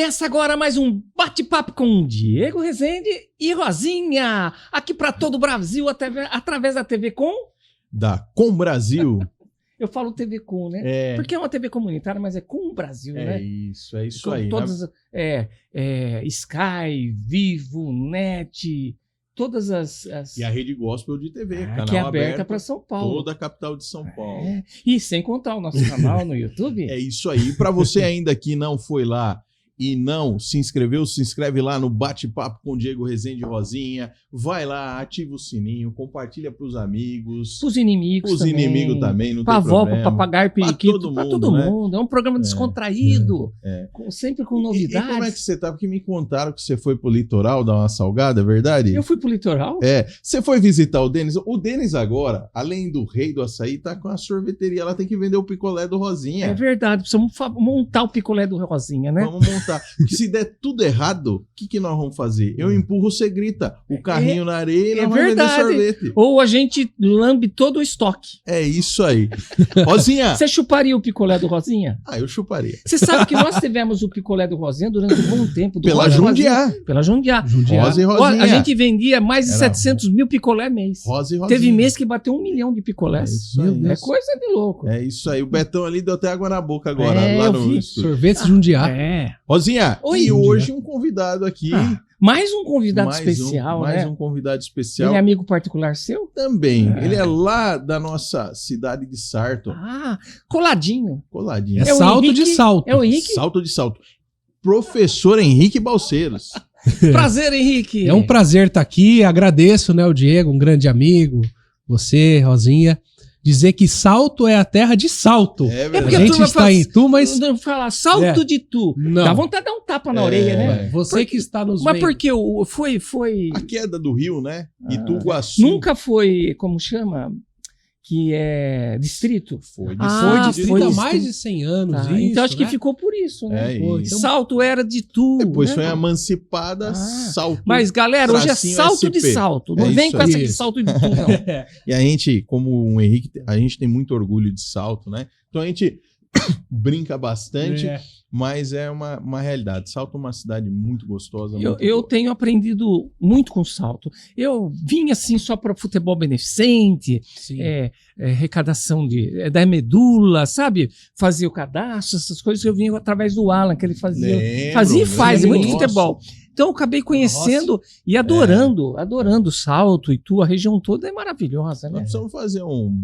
Começa agora mais um bate-papo com Diego Rezende e Rosinha, aqui para todo o Brasil, através da TV Com. Da Com Brasil. Eu falo TV Com, né? É. Porque é uma TV comunitária, mas é Com o Brasil, né? É isso Com aí. todas, Sky, Vivo, Net, todas as... E a Rede Gospel de TV, canal que é aberta aberto para São Paulo. Toda a capital de São Paulo. E sem contar o nosso canal no YouTube. É isso aí. Para você ainda que não foi lá e não se inscreveu, se inscreve lá no Bate-Papo com Diego Rezende e Rosinha. Vai lá, ativa o sininho, compartilha pros amigos. Pros inimigos Pros também. inimigos também, não pra tem avó, problema. pro papagaio, periquito, pra todo né? mundo. É um programa descontraído, É. sempre com E novidades. como é que você tá? Porque me contaram que você foi pro litoral dar uma salgada, é verdade? Eu fui pro litoral? É, você foi visitar o Denis. O Denis agora, além do rei do açaí, tá com a sorveteria. Ela tem que vender o picolé do Rosinha. É verdade, precisamos montar o picolé do Rosinha, né? Vamos montar. Porque se der tudo errado, o que nós vamos fazer? Eu empurro, você grita. O carrinho na areia e nós vamos vender sorvete. Ou a gente lambe todo o estoque. É isso aí. Rosinha! Você chuparia o picolé do Rosinha? Ah, eu chuparia. Você sabe que nós tivemos o picolé do Rosinha durante um bom tempo. Pela Jundiá. Pela Jundiá. Rosa e Rosinha. A gente vendia mais de Era 700 mil picolé mês. Rosa e Rosinha. Teve mês que bateu 1 milhão de picolés. É isso aí. É coisa de louco. É isso aí. O Betão ali deu até água na boca agora. É, lá eu no vi. estúdio. Sorvete Jundiá. Rosinha, Oi, e Jundiá. hoje um convidado aqui. Mais um convidado especial, né? Mais um convidado especial. Ele é amigo particular seu? Também. Ele é lá da nossa cidade de Sarto. Ah, coladinho. Coladinho. É o salto Henrique- de salto. É o Henrique. Salto de salto. Professor Henrique Balseiros. Prazer, Henrique. É um prazer estar aqui. Agradeço, né, o Diego, um grande amigo, você, Rosinha. Dizer que Salto é a terra de salto. É A porque verdade. a gente turma está fala- em Tu, mas Não falar salto de tu. Não. Dá vontade de dar um tapa na orelha, né? você que está nos Mas vendo. porque foi... A queda do rio, né? Ituguaçu. Nunca foi, como chama? Que é distrito. Foi Ah, Foi distrito. distrito há foi mais distrito. de 100 anos. Tá, isso, então acho que né? ficou por isso, né? É Foi, isso. então- Salto era de tu. Depois né? foi emancipada, Ah. salto. Mas, galera, hoje é Tracinho salto de SP. salto. Não É vem isso com essa aí. de salto de tu, não. E a gente, como o Henrique, a gente tem muito orgulho de salto, né? Então a gente brinca bastante, É. mas é uma realidade. Salto é uma cidade muito gostosa. Eu muito boa. tenho aprendido muito com salto. Eu vim assim só para futebol beneficente, Sim. arrecadação da medula, sabe? Fazia o cadastro, essas coisas eu vinha através do Alan, que ele fazia. Lembro, Fazia e faz, lembro. muito Nossa. futebol. Então eu acabei conhecendo e adorando o salto e a região toda é maravilhosa, Nós né? precisamos fazer um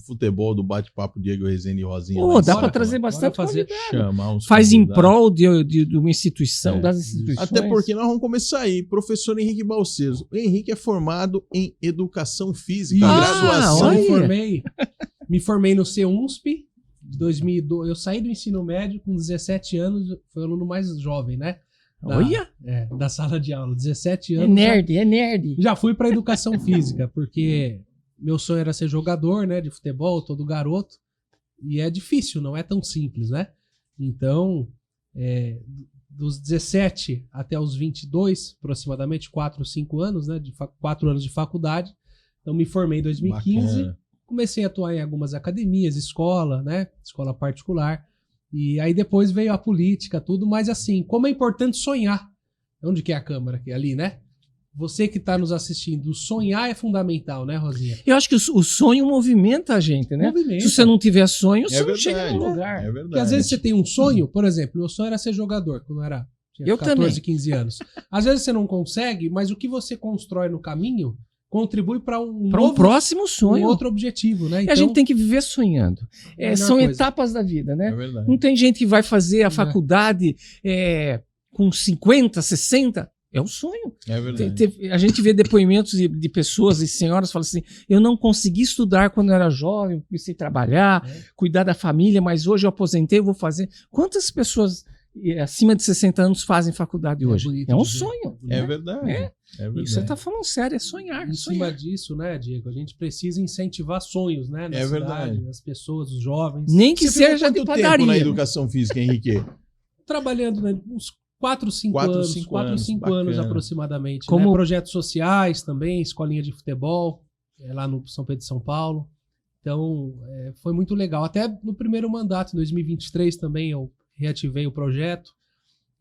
futebol do bate-papo Diego Rezende e Rosinha. Pô, lá em dá São para Paulo. trazer Bora bastante fazer. convidado. Chamar uns Faz em convidados. prol de uma instituição, É. das instituições. Até porque nós vamos começar aí. Professor Henrique Balseiros. O Henrique é formado em Educação Física, Ah, graduação. olha. Me formei no CUNSP de 2002. Eu saí do ensino médio com 17 anos, foi o aluno mais jovem, né? Olha, Da sala de aula, 17 é anos. nerd. Já fui para educação física, porque meu sonho era ser jogador, né, de futebol, todo garoto. E é difícil, não é tão simples, né? Então, dos 17 até os 22, aproximadamente 4 ou 5 anos, né, 4 anos de faculdade. Então, me formei em 2015. Bacana. Comecei a atuar em algumas academias, escola, né, escola particular. E aí depois veio a política, tudo. Mas assim, como é importante sonhar. Onde que é a câmera? Aqui, ali, né? Você que está nos assistindo, sonhar é fundamental, né, Rosinha? Eu acho que o sonho movimenta a gente, né? Movimenta. Se você não tiver sonho, você É não verdade. chega em lugar. É Porque verdade. às vezes você tem um sonho, por exemplo, meu sonho era ser jogador, quando eu tinha Eu 14, também. 15 anos. Às vezes você não consegue, mas o que você constrói no caminho contribui para um Para um próximo sonho. um outro objetivo, né? E a gente tem que viver sonhando. Melhor São coisa. etapas da vida, né? É verdade. Não tem gente que vai fazer a faculdade com 50, 60. É um sonho. É verdade. A gente vê depoimentos de pessoas e senhoras que falam assim: eu não consegui estudar quando eu era jovem, comecei a trabalhar, cuidar da família, mas hoje eu aposentei, eu vou fazer. Quantas pessoas acima de 60 anos fazem faculdade hoje? bonito É um de ver. sonho. É verdade. É. É verdade. E você está falando sério, é sonhar. Em cima sonhar. disso, né, Diego, a gente precisa incentivar sonhos, né, na É cidade, verdade. as pessoas, os jovens. Nem que Você ficou seja de quanto tempo padaria. na educação física, Henrique? Trabalhando, né, uns 4, 5 4, anos, 5 4, anos, 5 bacana. anos aproximadamente. Como- Né? Projetos sociais também, escolinha de futebol, lá no São Pedro de São Paulo. Então, foi muito legal. Até no primeiro mandato, em 2023 também, eu reativei o projeto.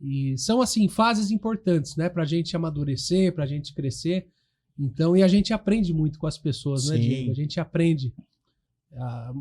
E são, assim, fases importantes, né? Pra gente amadurecer, pra gente crescer. Então, e a gente aprende muito com as pessoas, né, Sim. Diego? A gente aprende.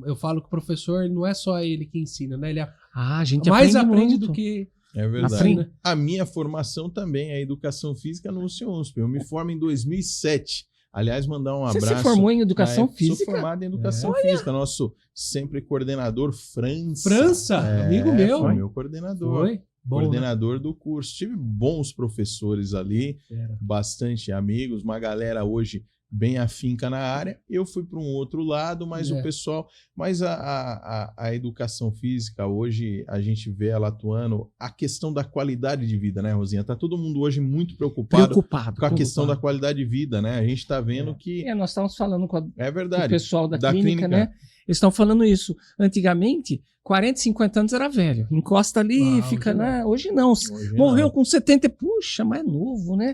Eu falo que o professor não é só ele que ensina, né? Ele A gente mais aprende muito. do que... É verdade. Aprende. A minha formação também é educação física no UniUnsp. Eu me formo em 2007. Aliás, mandar um Você abraço. se formou em educação Sou física? formado em educação física. Nosso sempre coordenador França. França, amigo meu. Foi meu coordenador. Foi? Bom, Coordenador do curso. Tive bons professores ali, né? bastante amigos, uma galera hoje bem afinca na área. Eu fui para um outro lado, mas o pessoal... Mas a educação física, hoje, a gente vê ela atuando. A questão da qualidade de vida, né, Rosinha? Tá todo mundo hoje muito preocupado com a questão da qualidade de vida, né? A gente está vendo que... Nós estávamos falando com É o verdade. pessoal da clínica, né? Eles estão falando isso. Antigamente, 40, 50 anos era velho. Encosta ali, fica lá. Hoje não. Morreu com 70. Puxa, mas é novo, né?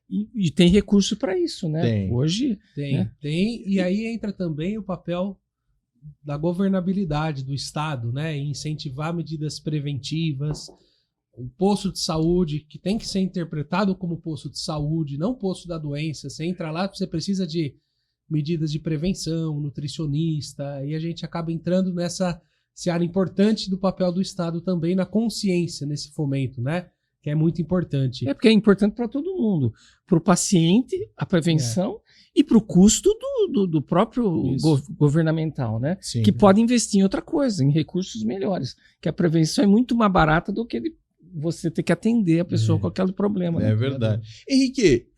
E tem recurso para isso, né? Tem. Hoje... Tem. E aí entra também o papel da governabilidade do Estado, né? Em incentivar medidas preventivas. O posto de saúde, que tem que ser interpretado como posto de saúde, não posto da doença. Você entra lá, você precisa de medidas de prevenção, nutricionista, e a gente acaba entrando nessa seara importante do papel do Estado também na consciência, nesse fomento, né? Que é muito importante. Porque é importante para todo mundo. Para o paciente, a prevenção, e para o custo do próprio governamental, né? Sim. Que pode investir em outra coisa, em recursos melhores. Que a prevenção é muito mais barata do que você ter que atender a pessoa com aquele problema. É verdade. Henrique,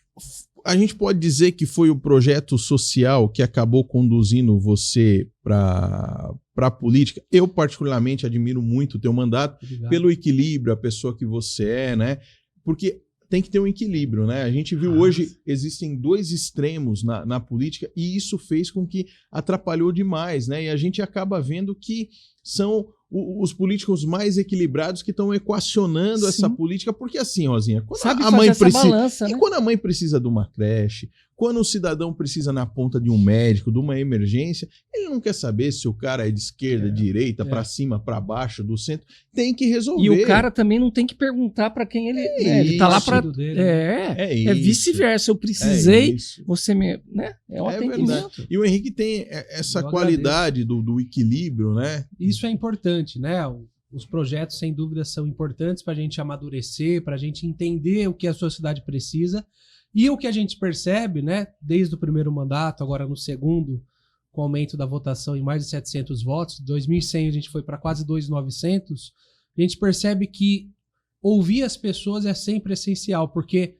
a gente pode dizer que foi o projeto social que acabou conduzindo você para a política? Eu, particularmente, admiro muito o teu mandato. Obrigado. Pelo equilíbrio, a pessoa que você é, né? Porque tem que ter um equilíbrio, né? A gente viu hoje, existem dois extremos na política e isso fez com que atrapalhou demais, né? E a gente acaba vendo que são os políticos mais equilibrados que estão equacionando essa política, porque assim, Rosinha, quando a mãe precisa, balança, né? Quando a mãe precisa de uma creche, quando o cidadão precisa na ponta de um médico, de uma emergência, ele não quer saber se o cara é de esquerda, direita, para cima, para baixo, do centro, tem que resolver. E o cara também não tem que perguntar para quem ele ele tá lá para é vice-versa. Eu precisei, você me, né? É um atendimento. Verdade. E o Henrique tem essa qualidade do equilíbrio, né? Isso é importante, né? Os projetos, sem dúvida, são importantes para a gente amadurecer, para a gente entender o que a sociedade precisa. E o que a gente percebe, né, desde o primeiro mandato, agora no segundo, com o aumento da votação em mais de 700 votos, 2.100 a gente foi para quase 2.900, a gente percebe que ouvir as pessoas é sempre essencial, porque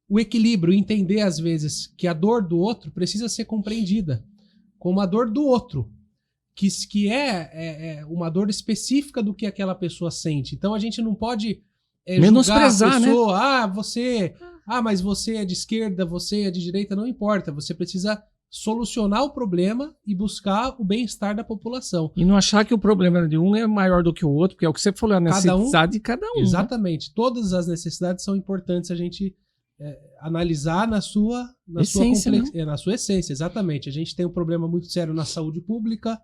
o equilíbrio, entender às vezes que a dor do outro precisa ser compreendida como a dor do outro, que é uma dor específica do que aquela pessoa sente. Então a gente não pode menosprezar, julgar a pessoa, né? Mas você é de esquerda, você é de direita, não importa. Você precisa solucionar o problema e buscar o bem-estar da população. E não achar que o problema de um é maior do que o outro, porque é o que você falou, a necessidade de cada um. Exatamente. Né? Todas as necessidades são importantes a gente analisar na sua essência, na sua essência, exatamente. A gente tem um problema muito sério na saúde pública,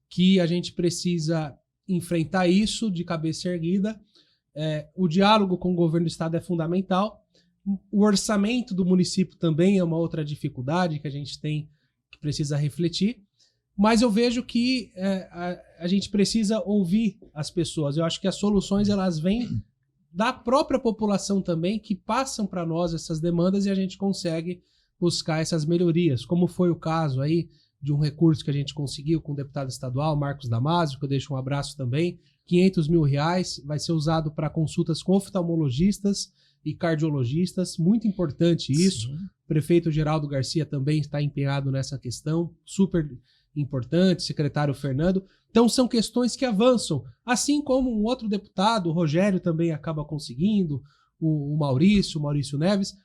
que a gente precisa enfrentar isso de cabeça erguida. O diálogo com o governo do estado é fundamental. O orçamento do município também é uma outra dificuldade que a gente tem, que precisa refletir. Mas eu vejo que a gente precisa ouvir as pessoas. Eu acho que as soluções elas vêm da própria população também, que passam para nós essas demandas e a gente consegue buscar essas melhorias, como foi o caso aí de um recurso que a gente conseguiu com o deputado estadual, Marcos Damasio, que eu deixo um abraço também, R$500 mil, vai ser usado para consultas com oftalmologistas e cardiologistas, muito importante isso. Sim. O prefeito Geraldo Garcia também está empenhado nessa questão, super importante, secretário Fernando. Então são questões que avançam, assim como um outro deputado, o Rogério, também acaba conseguindo, o Maurício Neves.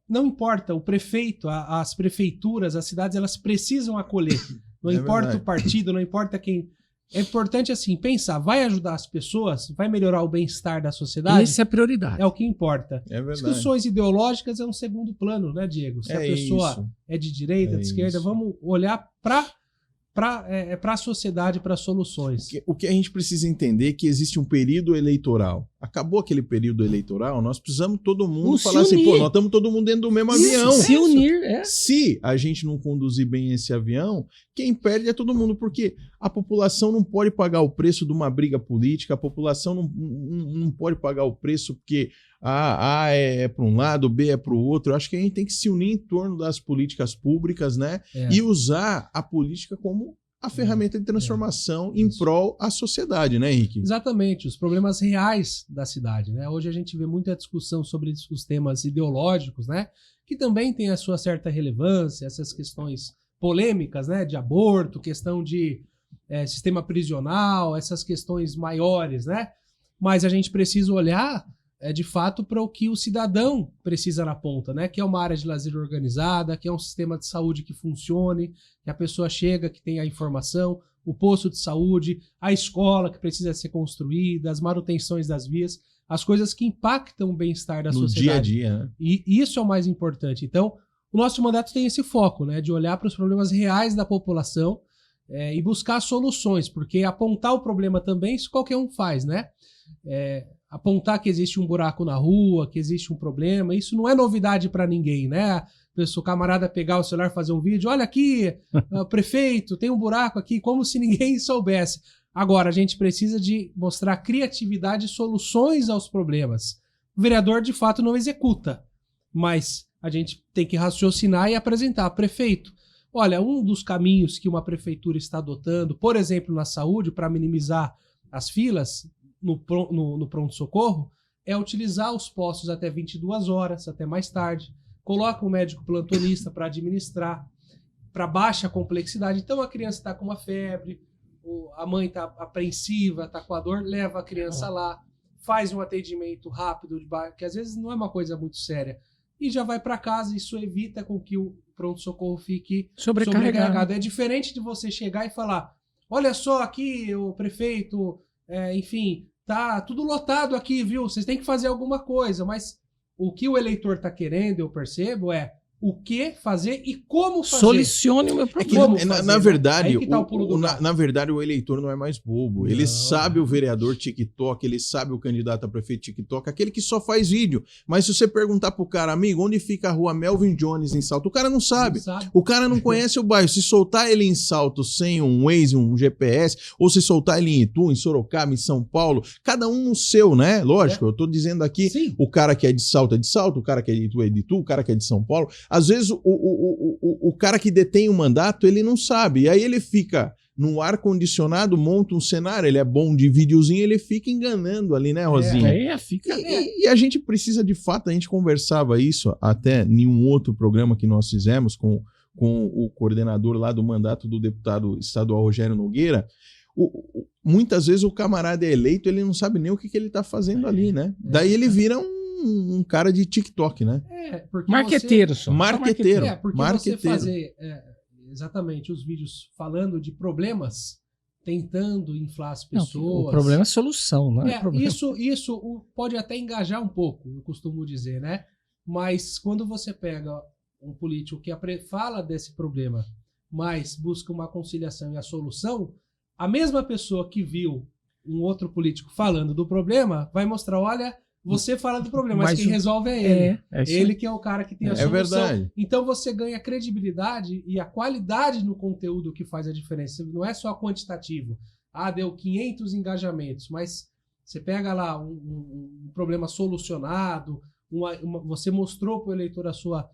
Não importa, o prefeito, as prefeituras, as cidades, elas precisam acolher. Não importa o partido, não importa quem... É importante, assim, pensar, vai ajudar as pessoas? Vai melhorar o bem-estar da sociedade? Essa é a prioridade. É o que importa. É verdade. Discussões ideológicas é um segundo plano, né, Diego? Se a pessoa é de direita, de esquerda, vamos olhar para a sociedade, para soluções. O que a gente precisa entender é que existe um período eleitoral. acabou aquele período eleitoral, nós precisamos todo mundo Vamos falar se assim, unir. pô, nós estamos todo mundo dentro do mesmo avião. Se unir, é. Se a gente não conduzir bem esse avião, quem perde é todo mundo, porque a população não pode pagar o preço de uma briga política, a população não pode pagar o preço porque A é para um lado, B é para o outro. Eu acho que a gente tem que se unir em torno das políticas públicas, né? E usar a política como a ferramenta de transformação em prol à sociedade, né, Henrique? Exatamente, os problemas reais da cidade, né? Hoje a gente vê muita discussão sobre os temas ideológicos, né? Que também tem a sua certa relevância, essas questões polêmicas, né? De aborto, questão de sistema prisional, essas questões maiores, né? Mas a gente precisa olhar de fato para o que o cidadão precisa na ponta, né? Que é uma área de lazer organizada, que é um sistema de saúde que funcione, que a pessoa chega, que tem a informação, o posto de saúde, a escola que precisa ser construída, as manutenções das vias, as coisas que impactam o bem-estar da sociedade. No dia a dia, né? E isso é o mais importante. Então, o nosso mandato tem esse foco, né? De olhar para os problemas reais da população e buscar soluções, porque apontar o problema também, isso qualquer um faz, né? Apontar que existe um buraco na rua, que existe um problema, isso não é novidade para ninguém, né? O camarada pegar o celular, fazer um vídeo, olha aqui, prefeito, tem um buraco aqui, como se ninguém soubesse. Agora, a gente precisa de mostrar criatividade e soluções aos problemas. O vereador, de fato, não executa, mas a gente tem que raciocinar e apresentar. Prefeito, olha, um dos caminhos que uma prefeitura está adotando, por exemplo, na saúde, para minimizar as filas no pronto-socorro, é utilizar os postos até 22 horas, até mais tarde. Coloca um médico plantonista para administrar, para baixa complexidade. Então a criança está com uma febre, a mãe está apreensiva, está com a dor, leva a criança lá, faz um atendimento rápido, que às vezes não é uma coisa muito séria, e já vai para casa. Isso evita com que o pronto-socorro fique sobrecarregado. É diferente de você chegar e falar, olha só aqui, o prefeito, enfim, tá tudo lotado aqui, viu? Vocês têm que fazer alguma coisa, mas o que o eleitor tá querendo, eu percebo, é o que fazer e como fazer. Solucione o meu problema. Na verdade, tá na verdade, o eleitor não é mais bobo. Ele sabe o vereador TikTok, ele sabe o candidato a prefeito TikTok, aquele que só faz vídeo. Mas se você perguntar pro cara, amigo, onde fica a rua Melvin Jones em Salto? O cara não sabe. O cara não conhece o bairro. Se soltar ele em Salto sem um Waze, um GPS, ou se soltar ele em Itu, em Sorocaba, em São Paulo, cada um no seu, né? Lógico, eu tô dizendo aqui, sim, o cara que é de Salto, o cara que é de Itu, o cara que é de São Paulo. Às vezes o cara que detém o mandato, ele não sabe. E aí ele fica no ar-condicionado, monta um cenário, ele é bom de videozinho, ele fica enganando ali, né, Rosinha? E a gente precisa, de fato, a gente conversava isso até em um outro programa que nós fizemos com o coordenador lá do mandato do deputado estadual Rogério Nogueira. Muitas vezes o camarada é eleito, ele não sabe nem o que ele está fazendo ali, né? Daí ele vira um cara de TikTok, né? Marqueteiro só. Marqueteiro. Porque você fazer exatamente os vídeos falando de problemas, tentando inflar as pessoas. Não, o problema é solução, não é problema. Isso pode até engajar um pouco, eu costumo dizer, né? Mas quando você pega um político que fala desse problema, mas busca uma conciliação e a solução, a mesma pessoa que viu um outro político falando do problema vai mostrar, olha, você fala do problema, mas quem resolve é ele. Ele que é o cara que tem a solução. É verdade. Então você ganha credibilidade e a qualidade no conteúdo que faz a diferença. Não é só quantitativo. Deu 500 engajamentos, mas você pega lá um problema solucionado, você mostrou para o eleitor a sua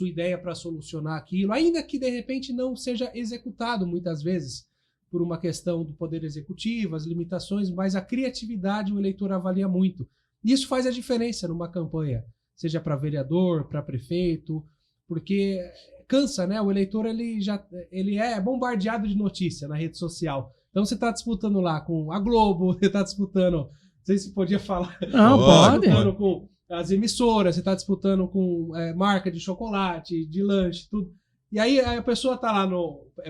ideia para solucionar aquilo, ainda que de repente não seja executado muitas vezes por uma questão do poder executivo, as limitações, mas a criatividade o eleitor avalia muito. Isso faz a diferença numa campanha, seja para vereador, para prefeito, porque cansa, né? O eleitor ele é bombardeado de notícia na rede social. Então você está disputando lá com a Globo, você está disputando, não sei se podia falar, não pode, disputando com as emissoras, você está disputando com marca de chocolate, de lanche, tudo. E aí a pessoa está lá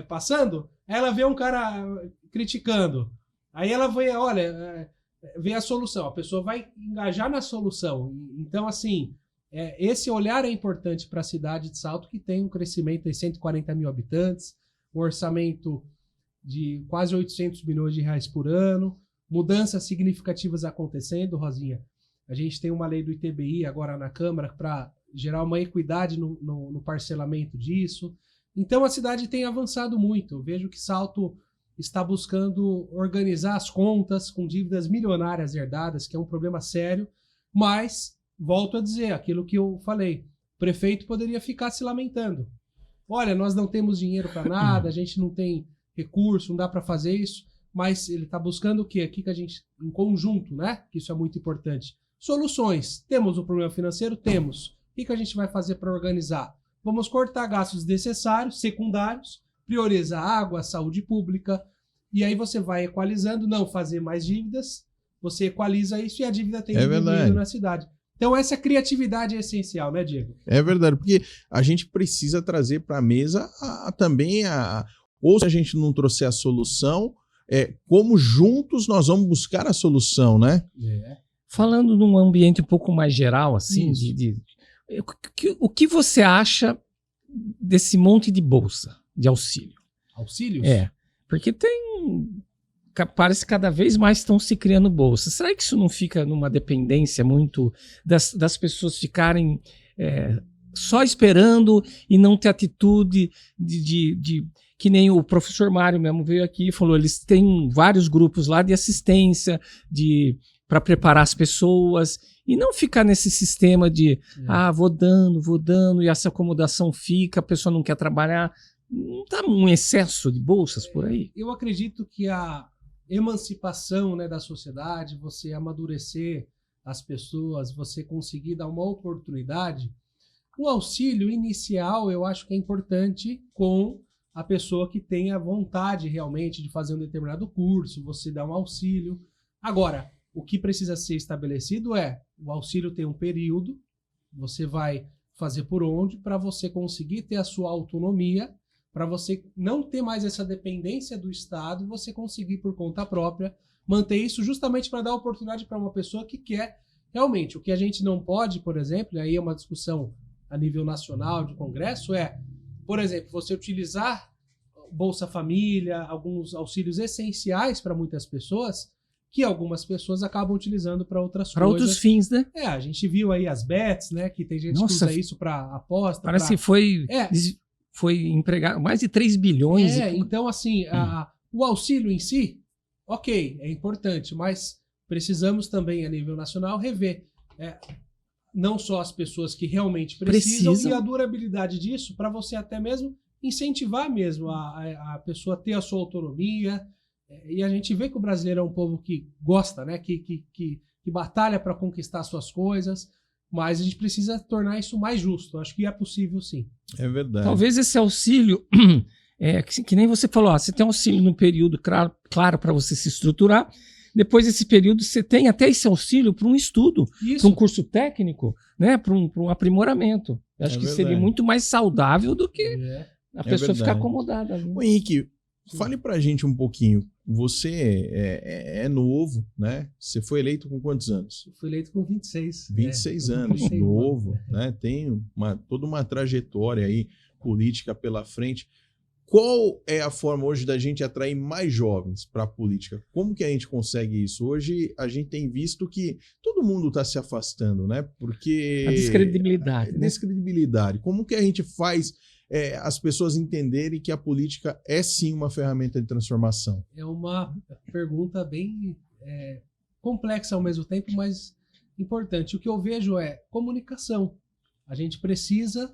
passando, ela vê um cara criticando, aí ela vê, olha, vê a solução, a pessoa vai engajar na solução. Então, assim, esse olhar é importante para a cidade de Salto, que tem um crescimento de 140 mil habitantes, um orçamento de quase 800 milhões de reais por ano, mudanças significativas acontecendo, Rosinha. A gente tem uma lei do ITBI agora na Câmara para gerar uma equidade no parcelamento disso. Então a cidade tem avançado muito. Eu vejo que Salto está buscando organizar as contas com dívidas milionárias herdadas, que é um problema sério, mas, volto a dizer, aquilo que eu falei, o prefeito poderia ficar se lamentando. Olha, nós não temos dinheiro para nada, a gente não tem recurso, não dá para fazer isso, mas ele está buscando o quê? Aqui que a gente, em conjunto, né? Que isso é muito importante. Soluções. Temos um problema financeiro? Temos. O que a gente vai fazer para organizar? Vamos cortar gastos desnecessários, secundários, priorizar água, saúde pública, e aí você vai equalizando, não fazer mais dívidas, você equaliza isso e a dívida tem diminuído na cidade. Então essa criatividade é essencial, né, Diego? É verdade, porque a gente precisa trazer para a mesa também ou se a gente não trouxer a solução, como juntos nós vamos buscar a solução, né? Falando num ambiente um pouco mais geral, assim, o que você acha desse monte de bolsa, de auxílio? Auxílios? Porque parece que cada vez mais estão se criando bolsas. Será que isso não fica numa dependência muito das pessoas ficarem só esperando e não ter atitude de que nem o professor Mário mesmo veio aqui e falou, eles têm vários grupos lá de assistência, para preparar as pessoas, e não ficar nesse sistema de vou dando, e essa acomodação fica, a pessoa não quer trabalhar. Não está um excesso de bolsas por aí? Eu acredito que a emancipação, né, da sociedade, você amadurecer as pessoas, você conseguir dar uma oportunidade, o auxílio inicial eu acho que é importante com a pessoa que tenha vontade realmente de fazer um determinado curso, você dá um auxílio. Agora, o que precisa ser estabelecido o auxílio tem um período, você vai fazer por onde, para você conseguir ter a sua autonomia, para você não ter mais essa dependência do Estado e você conseguir por conta própria manter isso justamente para dar oportunidade para uma pessoa que quer realmente. O que a gente não pode, por exemplo, e aí é uma discussão a nível nacional de congresso, por exemplo, você utilizar Bolsa Família, alguns auxílios essenciais para muitas pessoas, que algumas pessoas acabam utilizando para outras coisas. Para outros fins, né? A gente viu aí as bets, né? Que tem gente que usa isso para aposta. Parece que foi empregado mais de 3 bilhões. Então assim, o auxílio em si, ok, é importante, mas precisamos também a nível nacional rever não só as pessoas que realmente precisam. E a durabilidade disso para você até mesmo incentivar mesmo a pessoa a ter a sua autonomia. E a gente vê que o brasileiro é um povo que gosta, né? Que batalha para conquistar suas coisas, mas a gente precisa tornar isso mais justo. Acho que é possível, sim. É verdade. Talvez esse auxílio, que nem você falou, você tem auxílio no período, claro, para você se estruturar. Depois desse período, você tem até esse auxílio para um estudo, para um curso técnico, né? Para um aprimoramento. Eu acho que seria muito mais saudável do que a pessoa ficar acomodada. Né? Ô, Henrique, fale pra gente um pouquinho. Você é novo, né? Você foi eleito com quantos anos? Eu fui eleito com 26. 26 anos, novo, né? Tem toda uma trajetória aí política pela frente. Qual é a forma hoje da gente atrair mais jovens para a política? Como que a gente consegue isso? Hoje a gente tem visto que todo mundo está se afastando, né? Porque... A descredibilidade. Descredibilidade. Como que a gente faz as pessoas entenderem que a política é sim uma ferramenta de transformação? É uma pergunta bem complexa ao mesmo tempo, mas importante. O que eu vejo é comunicação. A gente precisa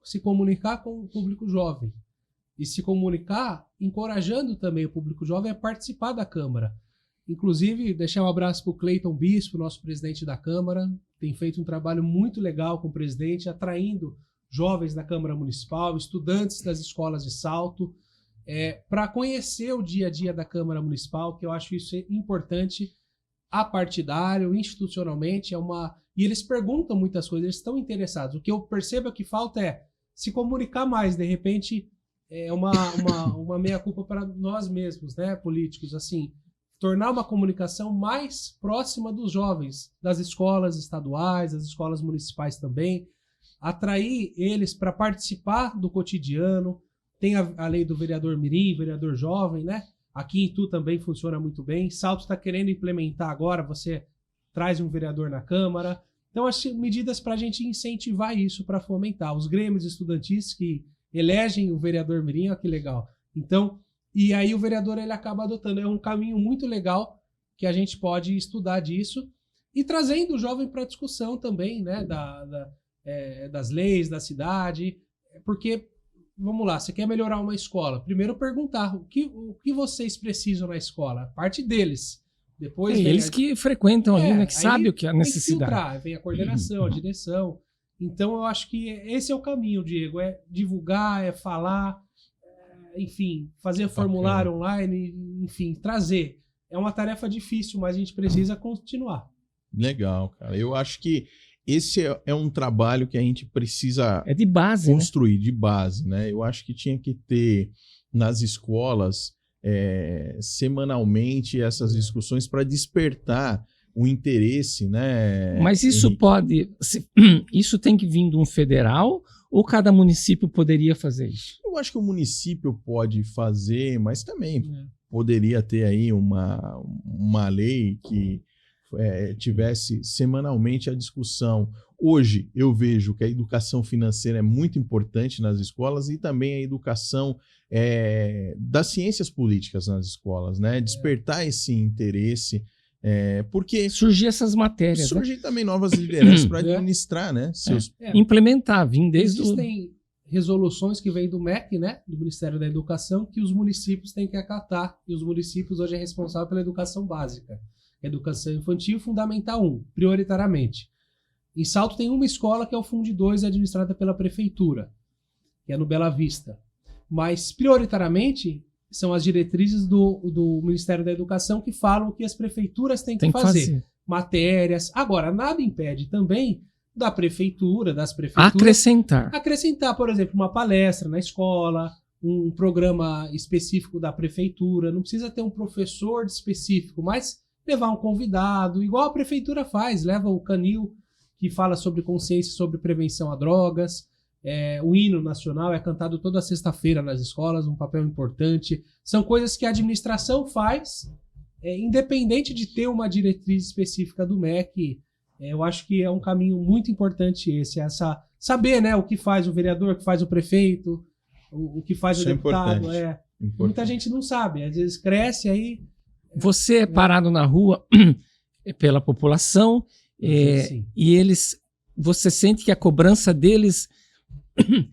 se comunicar com o público jovem e se comunicar encorajando também o público jovem a participar da Câmara. Inclusive, deixar um abraço para o Cleiton Bispo, nosso presidente da Câmara, tem feito um trabalho muito legal com o presidente, atraindo jovens da Câmara Municipal, estudantes das escolas de Salto, para conhecer o dia a dia da Câmara Municipal, que eu acho isso importante, apartidário, institucionalmente, e eles perguntam muitas coisas, eles estão interessados. O que eu percebo que falta é se comunicar mais, de repente, uma meia-culpa para nós mesmos, né, políticos, assim, tornar uma comunicação mais próxima dos jovens, das escolas estaduais, das escolas municipais também, atrair eles para participar do cotidiano. Tem a lei do vereador mirim, vereador jovem, né? Aqui em Itu também funciona muito bem. Salto está querendo implementar agora, você traz um vereador na Câmara. Então, as medidas para a gente incentivar isso, para fomentar. Os grêmios estudantis que elegem o vereador mirim, olha que legal. Então, e aí o vereador ele acaba adotando. É um caminho muito legal que a gente pode estudar disso e trazendo o jovem para a discussão também, né, das leis da cidade. Porque, vamos lá, você quer melhorar uma escola? Primeiro perguntar o que vocês precisam na escola, parte deles. Depois eles que frequentam ali, né, que sabem o que é a tem que necessidade. filtrar, vem a coordenação, a direção. Então eu acho que esse é o caminho, Diego, é divulgar, é falar, enfim, fazer formulário online, enfim, trazer. É uma tarefa difícil, mas a gente precisa continuar. Legal, cara. Eu acho que esse é um trabalho que a gente precisa de base, construir, de base, né? Eu acho que tinha que ter nas escolas semanalmente essas discussões para despertar o interesse, né? Mas isso isso tem que vir de um federal ou cada município poderia fazer isso? Eu acho que o município pode fazer, mas também poderia ter aí uma lei que tivesse semanalmente a discussão. Hoje eu vejo que a educação financeira é muito importante nas escolas e também a educação das ciências políticas nas escolas, né? Despertar esse interesse, porque surgir essas matérias, surgir também novas lideranças para administrar, né? Implementar, vir desde Existem resoluções que vêm do MEC, né? Do Ministério da Educação, que os municípios têm que acatar, e os municípios hoje é responsável pela educação básica. Educação infantil fundamental 1, prioritariamente. Em Salto tem uma escola que é o Fundi 2, administrada pela prefeitura, que é no Bela Vista. Mas, prioritariamente, são as diretrizes do Ministério da Educação que falam o que as prefeituras têm que fazer. Matérias. Agora, nada impede também das prefeituras acrescentar, por exemplo, uma palestra na escola, um programa específico da prefeitura. Não precisa ter um professor específico, mas levar um convidado, igual a prefeitura faz, leva o Canil, que fala sobre consciência, sobre prevenção a drogas. O hino nacional é cantado toda sexta-feira nas escolas, um papel importante. São coisas que a administração faz, independente de ter uma diretriz específica do MEC. Eu acho que é um caminho muito importante esse, saber, né, o que faz o vereador, o que faz o prefeito, o que faz o deputado. Muita gente não sabe, às vezes cresce aí. Você é parado na rua pela população e você sente que a cobrança deles,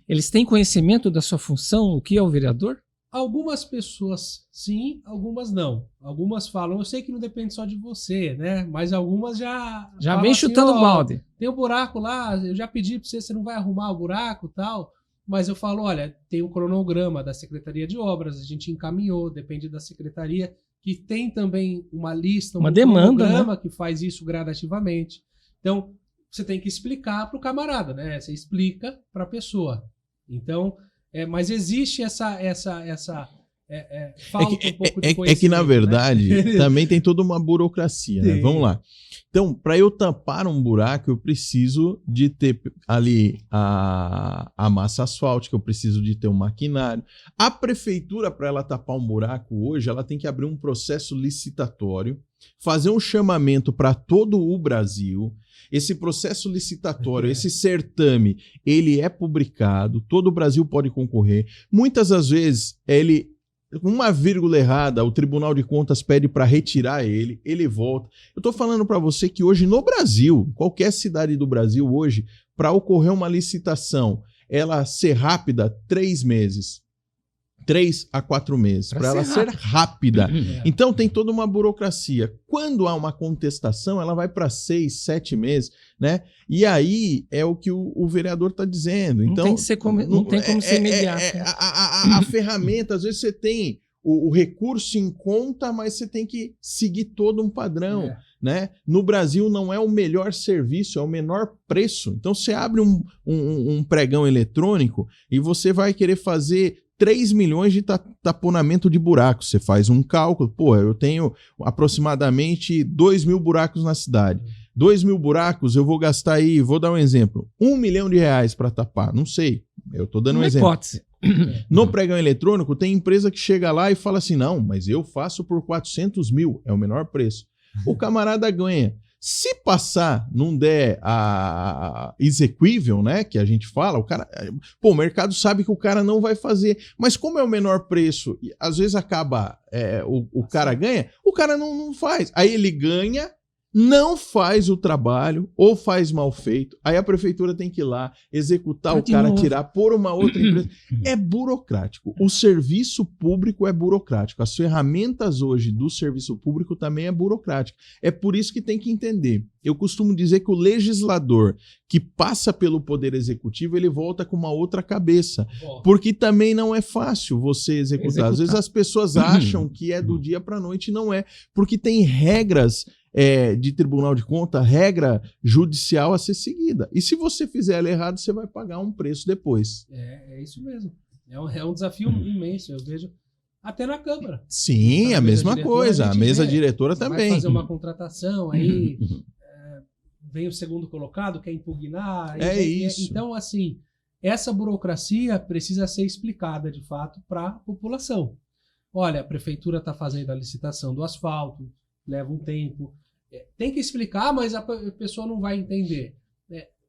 eles têm conhecimento da sua função, o que é o vereador? Algumas pessoas sim, algumas não. Algumas falam, eu sei que não depende só de você, né? Mas algumas já vem chutando balde. Tem um buraco lá, eu já pedi para você não vai arrumar o buraco e tal. Mas eu falo, olha, tem um cronograma da Secretaria de Obras, a gente encaminhou, depende da secretaria, que tem também uma lista, uma demanda, cronograma, né, que faz isso gradativamente. Então, você tem que explicar para o camarada, né? Você explica para a pessoa. Então, mas existe essa falta um pouco de conhecimento. Que na verdade, né? Também tem toda uma burocracia, né? Vamos lá. Então, para eu tampar um buraco, eu preciso de ter ali a massa asfáltica, eu preciso de ter um maquinário. A prefeitura, para ela tapar um buraco hoje, ela tem que abrir um processo licitatório, fazer um chamamento para todo o Brasil. Esse processo licitatório, esse certame, ele é publicado, todo o Brasil pode concorrer. Muitas das vezes, uma vírgula errada, o Tribunal de Contas pede para retirar ele volta. Eu estou falando para você que hoje no Brasil, qualquer cidade do Brasil hoje, para ocorrer uma licitação, ela ser rápida, 3 meses. 3 a 4 meses, para ela ser rápida. Então tem toda uma burocracia. Quando há uma contestação, ela vai para 6, 7 meses, né? E aí é o que o vereador está dizendo. Então, não tem como ser imediato. A ferramenta, às vezes você tem o recurso em conta, mas você tem que seguir todo um padrão. Né? No Brasil não é o melhor serviço, é o menor preço. Então você abre um pregão eletrônico e você vai querer fazer 3 milhões de taponamento de buracos. Você faz um cálculo, eu tenho aproximadamente 2 mil buracos na cidade. 2 mil buracos, eu vou gastar aí, vou dar um exemplo, R$1 milhão para tapar. Não sei, eu estou dando um exemplo. Hipótese. No pregão eletrônico, tem empresa que chega lá e fala assim, não, mas eu faço por 400 mil, é o menor preço. O camarada ganha. Se passar, não der a exequível, né, que a gente fala, o mercado sabe que o cara não vai fazer, mas como é o menor preço, às vezes acaba, o cara ganha, o cara não faz. Aí ele ganha, não faz o trabalho ou faz mal feito, aí a prefeitura tem que ir lá, executar o cara, tirar por uma outra empresa. É burocrático. O serviço público é burocrático. As ferramentas hoje do serviço público também é burocrático. É por isso que tem que entender. Eu costumo dizer que o legislador que passa pelo poder executivo, ele volta com uma outra cabeça. Porque também não é fácil você executar. Às vezes as pessoas acham que é do dia para a noite, não é. Porque tem regras de Tribunal de Contas, regra judicial a ser seguida. E se você fizer ela errado, você vai pagar um preço depois. É isso mesmo. É um desafio imenso, eu vejo. Até na Câmara. Sim, a mesma coisa. A mesa diretora também. Vai fazer uma contratação, aí vem o segundo colocado, quer impugnar. Isso. Então, assim, essa burocracia precisa ser explicada, de fato, para a população. Olha, a prefeitura está fazendo a licitação do asfalto, leva um tempo. Tem que explicar, mas a pessoa não vai entender.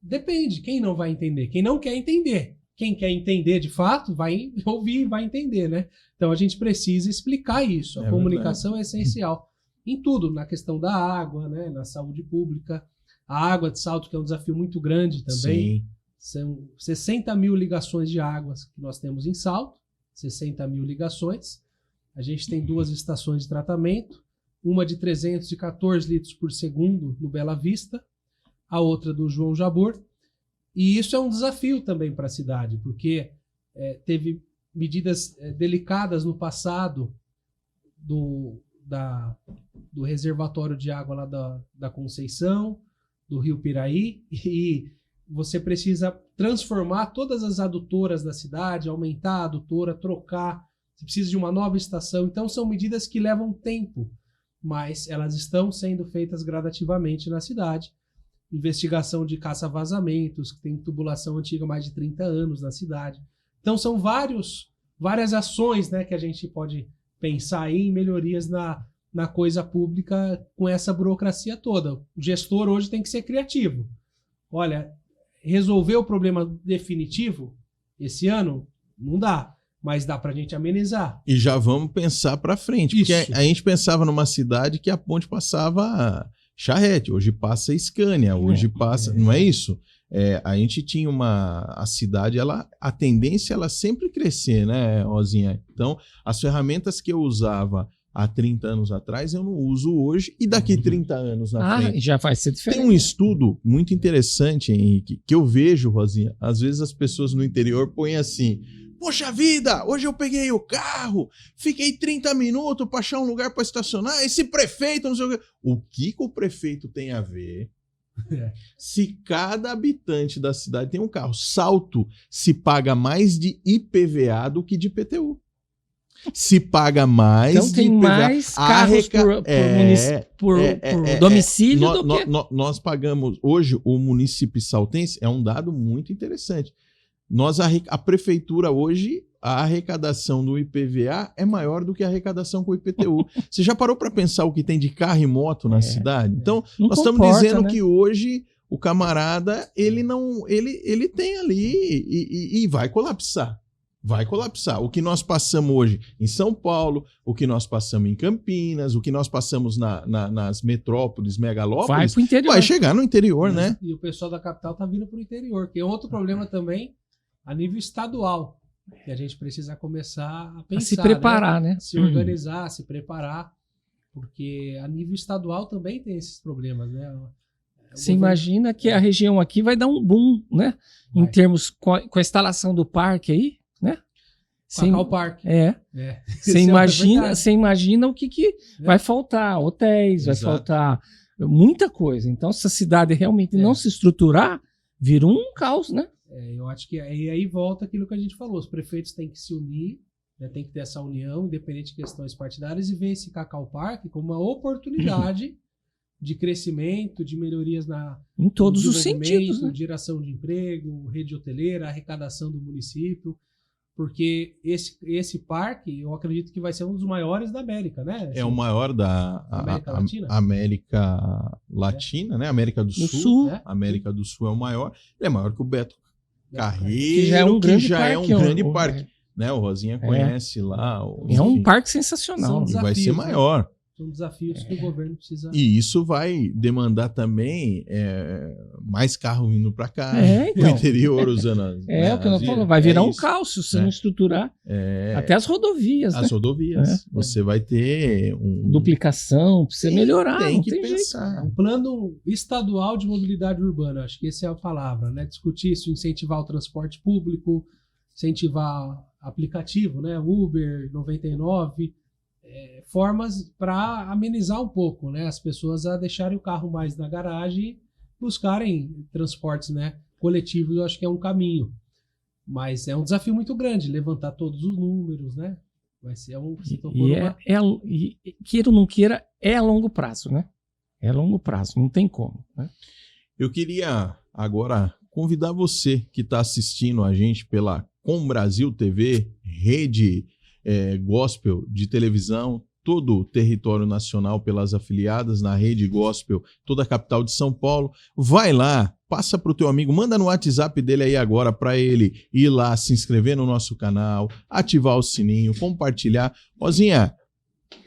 Depende, quem não vai entender? Quem não quer entender. Quem quer entender de fato vai ouvir e vai entender, né? Então a gente precisa explicar isso. A comunicação é essencial em tudo, na questão da água, né? Na saúde pública. A água de Salto, que é um desafio muito grande também. Sim. São 60 mil ligações de águas que nós temos em Salto, 60 mil ligações. A gente tem 2 estações de tratamento, uma de 314 litros por segundo no Bela Vista, a outra do João Jabor. E isso é um desafio também para a cidade, porque teve medidas delicadas no passado do reservatório de água lá da Conceição, do Rio Piraí, e você precisa transformar todas as adutoras da cidade, aumentar a adutora, trocar, você precisa de uma nova estação. Então são medidas que levam tempo, mas elas estão sendo feitas gradativamente na cidade. Investigação de caça-vazamentos, que tem tubulação antiga há mais de 30 anos na cidade. Então são várias ações, né, que a gente pode pensar aí em melhorias na coisa pública com essa burocracia toda. O gestor hoje tem que ser criativo. Olha, resolver o problema definitivo esse ano não dá. Mas dá pra gente amenizar. E já vamos pensar pra frente. Porque a gente pensava numa cidade que a ponte passava charrete, hoje passa Scania, hoje passa... Não é isso? A gente tinha a cidade, a tendência ela sempre crescer, né, Rosinha? Então, as ferramentas que eu usava há 30 anos atrás, eu não uso hoje, e daqui 30 anos na frente. Já vai ser diferente. Tem um estudo muito interessante, Henrique, que eu vejo, Rosinha, às vezes as pessoas no interior põem assim... Poxa vida, hoje eu peguei o carro, fiquei 30 minutos para achar um lugar para estacionar, esse prefeito, não sei o quê. O que o prefeito tem a ver se cada habitante da cidade tem um carro? Salto se paga mais de IPVA do que de IPTU. Se paga mais então tem IPVA. Mais carros por domicílio do que... Nós pagamos, hoje, o município saltense, é um dado muito interessante. A prefeitura hoje, a arrecadação do IPVA é maior do que a arrecadação com o IPTU. Você já parou para pensar o que tem de carro e moto na cidade? Então, nós estamos dizendo, né, que hoje o camarada, ele tem ali e vai colapsar. Vai colapsar. O que nós passamos hoje em São Paulo, o que nós passamos em Campinas, o que nós passamos nas metrópoles, megalópolis, vai chegar no interior, né? E o pessoal da capital tá vindo para o interior, que é outro problema também a nível estadual, que a gente precisa começar a pensar, se preparar, né? Se organizar, se preparar, porque a nível estadual também tem esses problemas, né? Você imagina que a região aqui vai dar um boom, né? Em termos com a instalação do parque aí, né? O parque. Você imagina o que vai faltar, hotéis, vai faltar muita coisa. Então, se a cidade realmente não se estruturar, vira um caos, né? Eu acho que aí volta aquilo que a gente falou. Os prefeitos têm que se unir, né, tem que ter essa união, independente de questões partidárias, e ver esse Cacau Parque como uma oportunidade de crescimento, de melhorias em todos os sentidos, né? Geração de emprego, rede hoteleira, arrecadação do município. porque esse parque, eu acredito que vai ser um dos maiores da América, né? É o maior da América Latina? América Latina, né? América do Sul. América do Sul é o maior. Ele é maior que o Beto Carreiro, que já é um grande parque. Né? O Rosinha conhece lá. É um parque sensacional. E vai ser maior. Né? São desafios que o governo precisa... E isso vai demandar também mais carro vindo para cá, então. o interior usando as... o que eu falo, vai virar um caos se você não estruturar. Até as rodovias, As rodovias. Você vai ter duplicação, precisa melhorar. Tem que tem pensar. Jeito. Um plano estadual de mobilidade urbana, acho que essa é a palavra, né? Discutir isso, incentivar o transporte público, incentivar aplicativo, né? Uber, 99... formas para amenizar um pouco, né, as pessoas a deixarem o carro mais na garagem e buscarem transportes, né, coletivos. Eu acho que é um caminho, mas é um desafio muito grande levantar todos os números, né? Vai ser queira ou não queira, é a longo prazo, né? É a longo prazo, não tem como, né? Eu queria agora convidar você que está assistindo a gente pela Com Brasil TV, rede gospel de televisão, todo o território nacional pelas afiliadas na rede gospel, toda a capital de São Paulo. Vai lá, passa para o teu amigo, manda no WhatsApp dele aí agora para ele ir lá, se inscrever no nosso canal, ativar o sininho, compartilhar. Rosinha,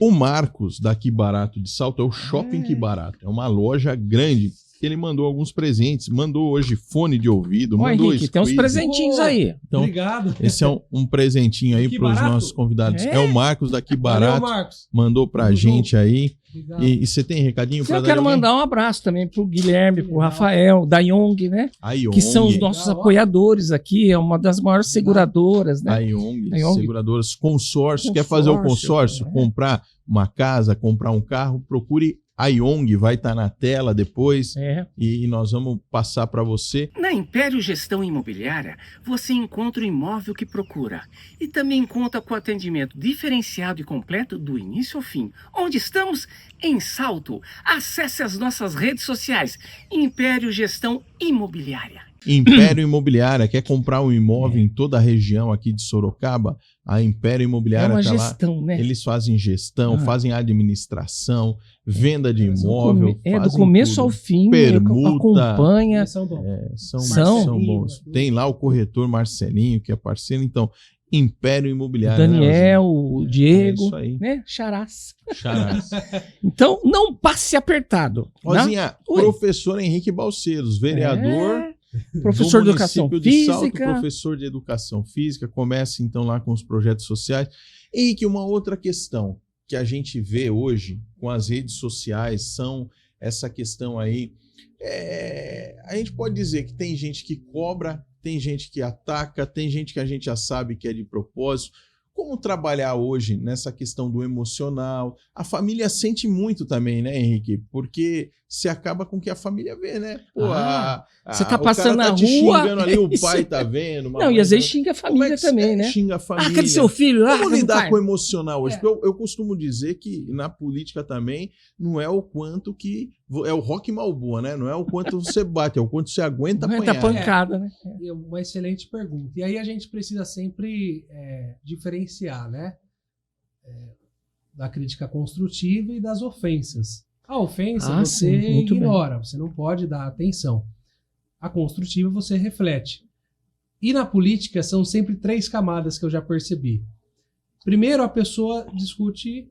o Marcos da Que Barato de Salto é o Shopping Que Barato, é uma loja grande. Ele mandou alguns presentes, mandou hoje fone de ouvido, mandou Henrique, tem uns presentinhos aí. Então, obrigado. Esse é um presentinho aí para os nossos convidados. É o Marcos da Que Barato. Valeu, Marcos. Mandou pra gente aí. E você tem recadinho para dar? Eu quero mandar um abraço também pro Guilherme, pro Rafael, da Yong, né? A Yong. Que são os nossos apoiadores aqui, é uma das maiores seguradoras, né? A Yong. Seguradoras, consórcio. Quer fazer o consórcio? Comprar uma casa, comprar um carro, procure a Yong, vai estar na tela depois e nós vamos passar para você. Na Império Gestão Imobiliária, você encontra o imóvel que procura e também conta com atendimento diferenciado e completo do início ao fim. Onde estamos? Em Salto. Acesse as nossas redes sociais. Império Gestão Imobiliária. Império Imobiliária, quer comprar um imóvel em toda a região aqui de Sorocaba? A Império Imobiliária está lá. Né? Eles fazem gestão, fazem administração, venda de imóvel. Do começo ao fim, permuta, acompanha. São bons. Tem lá o corretor Marcelinho, que é parceiro. Então, Império Imobiliária. Daniel, o Diego, isso aí. né? Charás. Charás. Então, não passe apertado. Rosinha, professor Henrique Balseiros, vereador. Professor de Educação Física. Salto, professor de Educação Física. Começa então lá com os projetos sociais. E que uma outra questão que a gente vê hoje com as redes sociais são essa questão aí. A gente pode dizer que tem gente que cobra, tem gente que ataca, tem gente que a gente já sabe que é de propósito. Como trabalhar hoje nessa questão do emocional? A família sente muito também, né, Henrique? Porque você acaba com o que a família vê, né? Pô, você tá passando na rua... xingando ali, o pai tá vendo. Não, e às vezes xinga a família também, né? Xinga a família. Cadê seu filho? Como lidar com o emocional hoje? Porque eu costumo dizer que na política também não é o quanto que... É o rock malboa, né? Não é o quanto você bate, é o quanto você aguenta apanhar. Aguenta pancada, né? É uma excelente pergunta. E aí a gente precisa sempre diferenciar, né? Da crítica construtiva e das ofensas. A ofensa você ignora, você não pode dar atenção. A construtiva você reflete. E na política são sempre 3 camadas que eu já percebi. Primeiro, a pessoa discute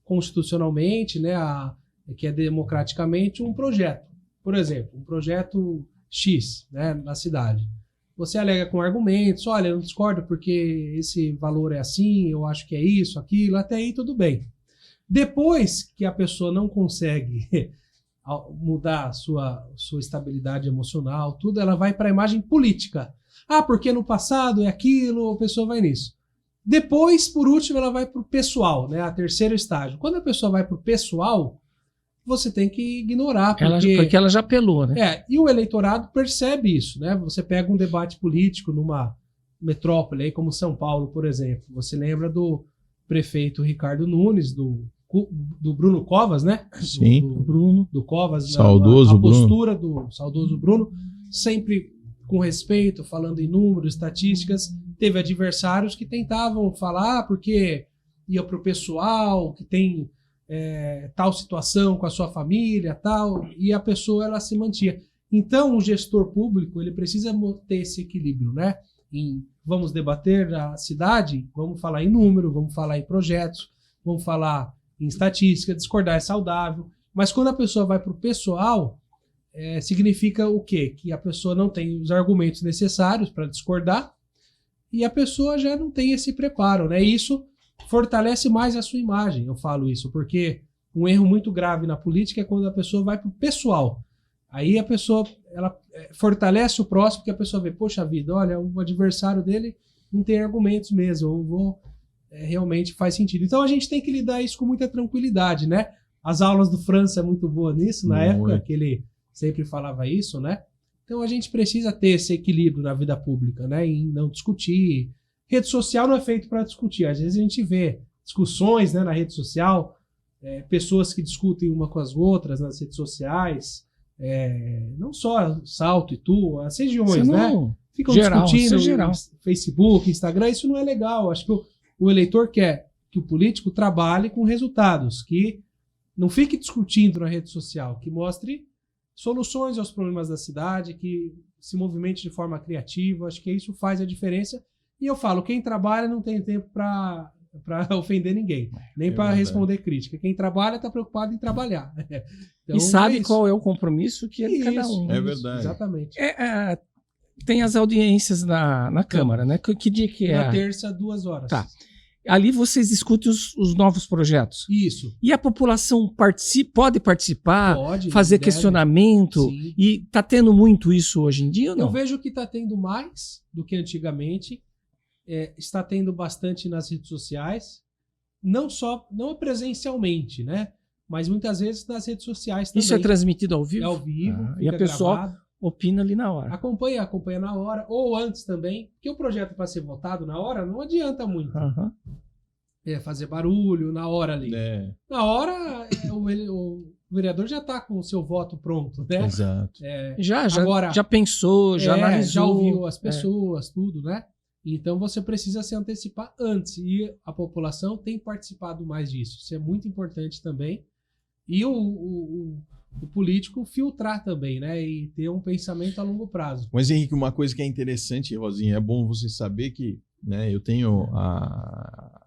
constitucionalmente, né, que é democraticamente, um projeto. Por exemplo, um projeto X, né, na cidade. Você alega com argumentos, olha, eu não discordo porque esse valor é assim, eu acho que é isso, aquilo, até aí tudo bem. Depois que a pessoa não consegue mudar a sua estabilidade emocional, tudo, ela vai para a imagem política. Porque no passado é aquilo, a pessoa vai nisso. Depois, por último, ela vai para o pessoal, né? A terceiro estágio. Quando a pessoa vai para o pessoal, você tem que ignorar. Porque ela já apelou, né? E o eleitorado percebe isso, né? Você pega um debate político numa metrópole, aí como São Paulo, por exemplo. Você lembra do prefeito Ricardo Nunes, do Bruno Covas, né? Sim. Do Covas. Saudoso a postura do saudoso Bruno, sempre com respeito, falando em números, estatísticas, teve adversários que tentavam falar porque ia pro pessoal, que tem tal situação com a sua família, tal, e a pessoa ela se mantinha. Então, o gestor público ele precisa ter esse equilíbrio, né? Vamos debater a cidade, vamos falar em número, vamos falar em projetos, vamos falar em estatística, discordar é saudável, mas quando a pessoa vai para o pessoal, significa o quê? Que a pessoa não tem os argumentos necessários para discordar e a pessoa já não tem esse preparo, né? E isso fortalece mais a sua imagem, eu falo isso, porque um erro muito grave na política é quando a pessoa vai para o pessoal. Aí a pessoa ela fortalece o próximo, porque a pessoa vê, poxa vida, olha, o adversário dele não tem argumentos mesmo, eu vou, realmente faz sentido. Então a gente tem que lidar isso com muita tranquilidade, né? As aulas do França é muito boa nisso, na época que ele sempre falava isso, né? Então a gente precisa ter esse equilíbrio na vida pública, né? Em não discutir. Rede social não é feito para discutir. Às vezes a gente vê discussões, né, na rede social, pessoas que discutem uma com as outras nas redes sociais, não só Salto e Tu, as regiões, né? Ficam discutindo no Facebook, Instagram, isso não é legal. Acho que o eleitor quer que o político trabalhe com resultados, que não fique discutindo na rede social, que mostre soluções aos problemas da cidade, que se movimente de forma criativa. Acho que isso faz a diferença. E eu falo, quem trabalha não tem tempo para ofender ninguém, nem para responder crítica. Quem trabalha está preocupado em trabalhar. Então, e sabe qual é o compromisso que é de cada um. É verdade. Exatamente. Tem as audiências na Câmara, né? Que dia que é? Na terça, 2 horas. Tá. Ali vocês discutem os novos projetos. Isso. E a população pode participar, pode, fazer questionamento. Sim. E está tendo muito isso hoje em dia ou não? Eu vejo que está tendo mais do que antigamente. Está tendo bastante nas redes sociais. Não presencialmente, né? Mas muitas vezes nas redes sociais também. Isso é transmitido ao vivo? É ao vivo. E a pessoa opina ali na hora. Acompanha na hora, ou antes também, porque o projeto para ser votado na hora não adianta muito. Uhum. Fazer barulho na hora ali. Na hora, o vereador já está com o seu voto pronto, né? Exato. Já pensou, já analisou. Já ouviu as pessoas, tudo, né? Então você precisa se antecipar antes. E a população tem participado mais disso. Isso é muito importante também. E o político filtrar também, né? E ter um pensamento a longo prazo. Mas, Henrique, uma coisa que é interessante, Rosinha, é bom você saber que, né, eu tenho a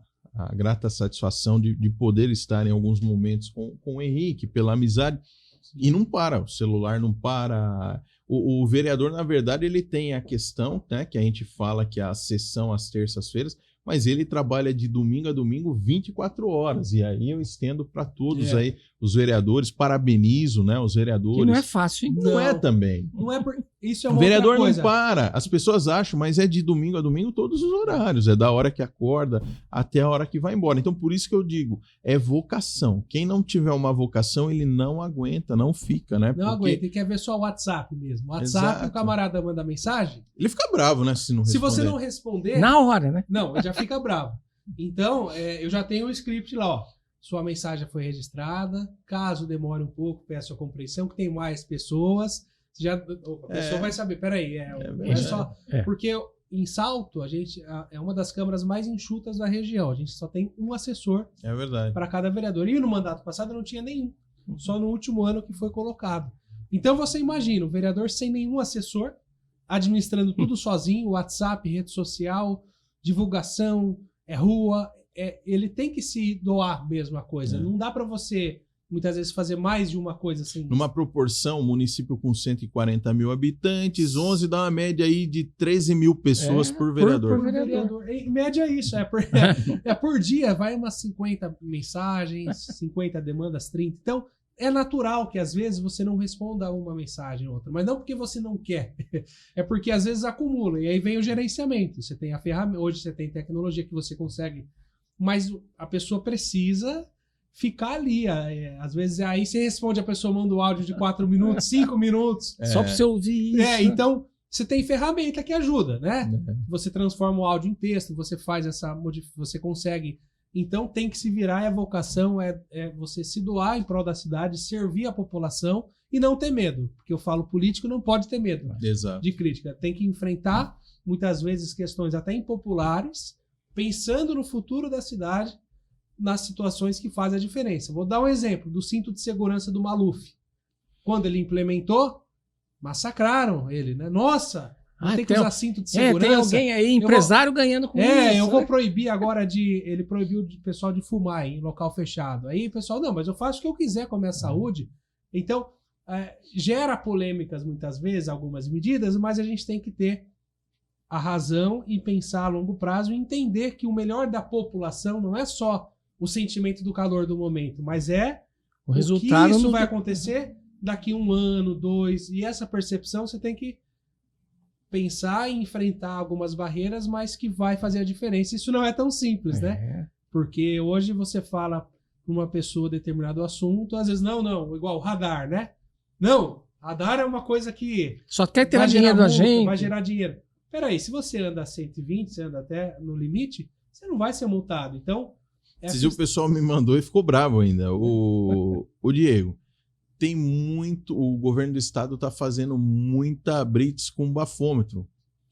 grata satisfação de poder estar em alguns momentos com o Henrique, pela amizade. E não para, o celular não para. O vereador, na verdade, ele tem a questão, né, que a gente fala que é a sessão às terças-feiras, mas ele trabalha de domingo a domingo 24 horas. E aí eu estendo para todos aí, os vereadores, parabenizo, né, os vereadores. Que não é fácil, hein? Não é também. Não é isso é uma o vereador outra coisa. não para. As pessoas acham, mas é de domingo a domingo todos os horários. É da hora que acorda até a hora que vai embora. Então, por isso que eu digo, é vocação. Quem não tiver uma vocação, ele não aguenta, não fica, né? Não aguenta, ele quer ver só o WhatsApp mesmo. WhatsApp, o camarada manda mensagem. Ele fica bravo, né, se não responder. Se você não responder... Na hora, né? Não, ele já fica bravo. Então, eu já tenho um script lá, ó. Sua mensagem foi registrada. Caso demore um pouco, peço a compreensão, que tem mais pessoas. A pessoa vai saber, peraí, é só... Porque em Salto, a gente é uma das câmaras mais enxutas da região. A gente só tem um assessor para cada vereador. E no mandato passado não tinha nenhum. Só no último ano que foi colocado. Então você imagina, o vereador sem nenhum assessor, administrando tudo sozinho, WhatsApp, rede social, divulgação, rua, ele tem que se doar mesmo a coisa. Não dá para você, muitas vezes, fazer mais de uma coisa assim. Numa proporção, um município com 140 mil habitantes, 11 dá uma média aí de 13 mil pessoas por vereador. Por vereador. Em média é isso. Por dia, vai umas 50 mensagens, 50 demandas, 30. Então, é natural que às vezes você não responda uma mensagem ou outra, mas não porque você não quer, é porque às vezes acumula, e aí vem o gerenciamento. Você tem a ferramenta, hoje você tem tecnologia que você consegue, mas a pessoa precisa ficar ali. Às vezes aí você responde, a pessoa manda um áudio de 4 minutos, 5 minutos. Só para você ouvir isso. Então você tem ferramenta que ajuda, né? Você transforma o áudio em texto, você faz você consegue. Então tem que se virar, e a vocação é você se doar em prol da cidade, servir a população e não ter medo. Porque eu falo, político não pode ter medo de crítica. Tem que enfrentar muitas vezes, questões até impopulares, pensando no futuro da cidade, nas situações que fazem a diferença. Vou dar um exemplo do cinto de segurança do Maluf. Quando ele implementou, massacraram ele, né? Nossa, tem que usar cinto de segurança. Tem alguém aí, empresário ganhando com isso. Eu vou proibir agora ele proibiu o pessoal de fumar em local fechado. Aí o pessoal, não, mas eu faço o que eu quiser com a minha saúde. Então, gera polêmicas muitas vezes, algumas medidas, mas a gente tem que ter a razão e pensar a longo prazo e entender que o melhor da população não é só o sentimento do calor do momento, mas o resultado que isso vai acontecer daqui 1 ano, 2, e essa percepção você tem que pensar e enfrentar algumas barreiras, mas que vai fazer a diferença. Isso não é tão simples, né? Porque hoje você fala para uma pessoa determinado assunto, às vezes, não, igual radar, né? Não, radar é uma coisa que só quer ter dinheiro da gente. Vai gerar dinheiro. Peraí, se você anda a 120, você anda até no limite, você não vai ser multado. Então, o pessoal me mandou e ficou bravo ainda. O Diego, tem muito... O governo do estado está fazendo muita blitz com bafômetro.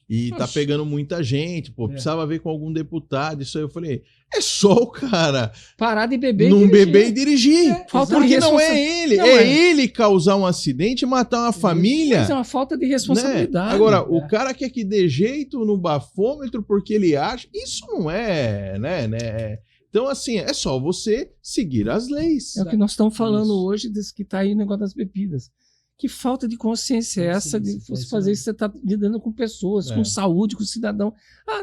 E tá pegando muita gente. Precisava ver com algum deputado. Isso aí eu falei, é só o cara parar de beber não beber e dirigir. Porque não é ele. Ele causar um acidente e matar uma família. Mas é uma falta de responsabilidade. Né? Agora, o cara quer que dê jeito no bafômetro porque ele acha... Isso não é, né? Então, assim, é só você seguir as leis. É o que nós estamos falando hoje, desse que está aí o negócio das bebidas. Que falta de consciência é essa de você fazer isso? Você está lidando com pessoas, com saúde, com cidadão.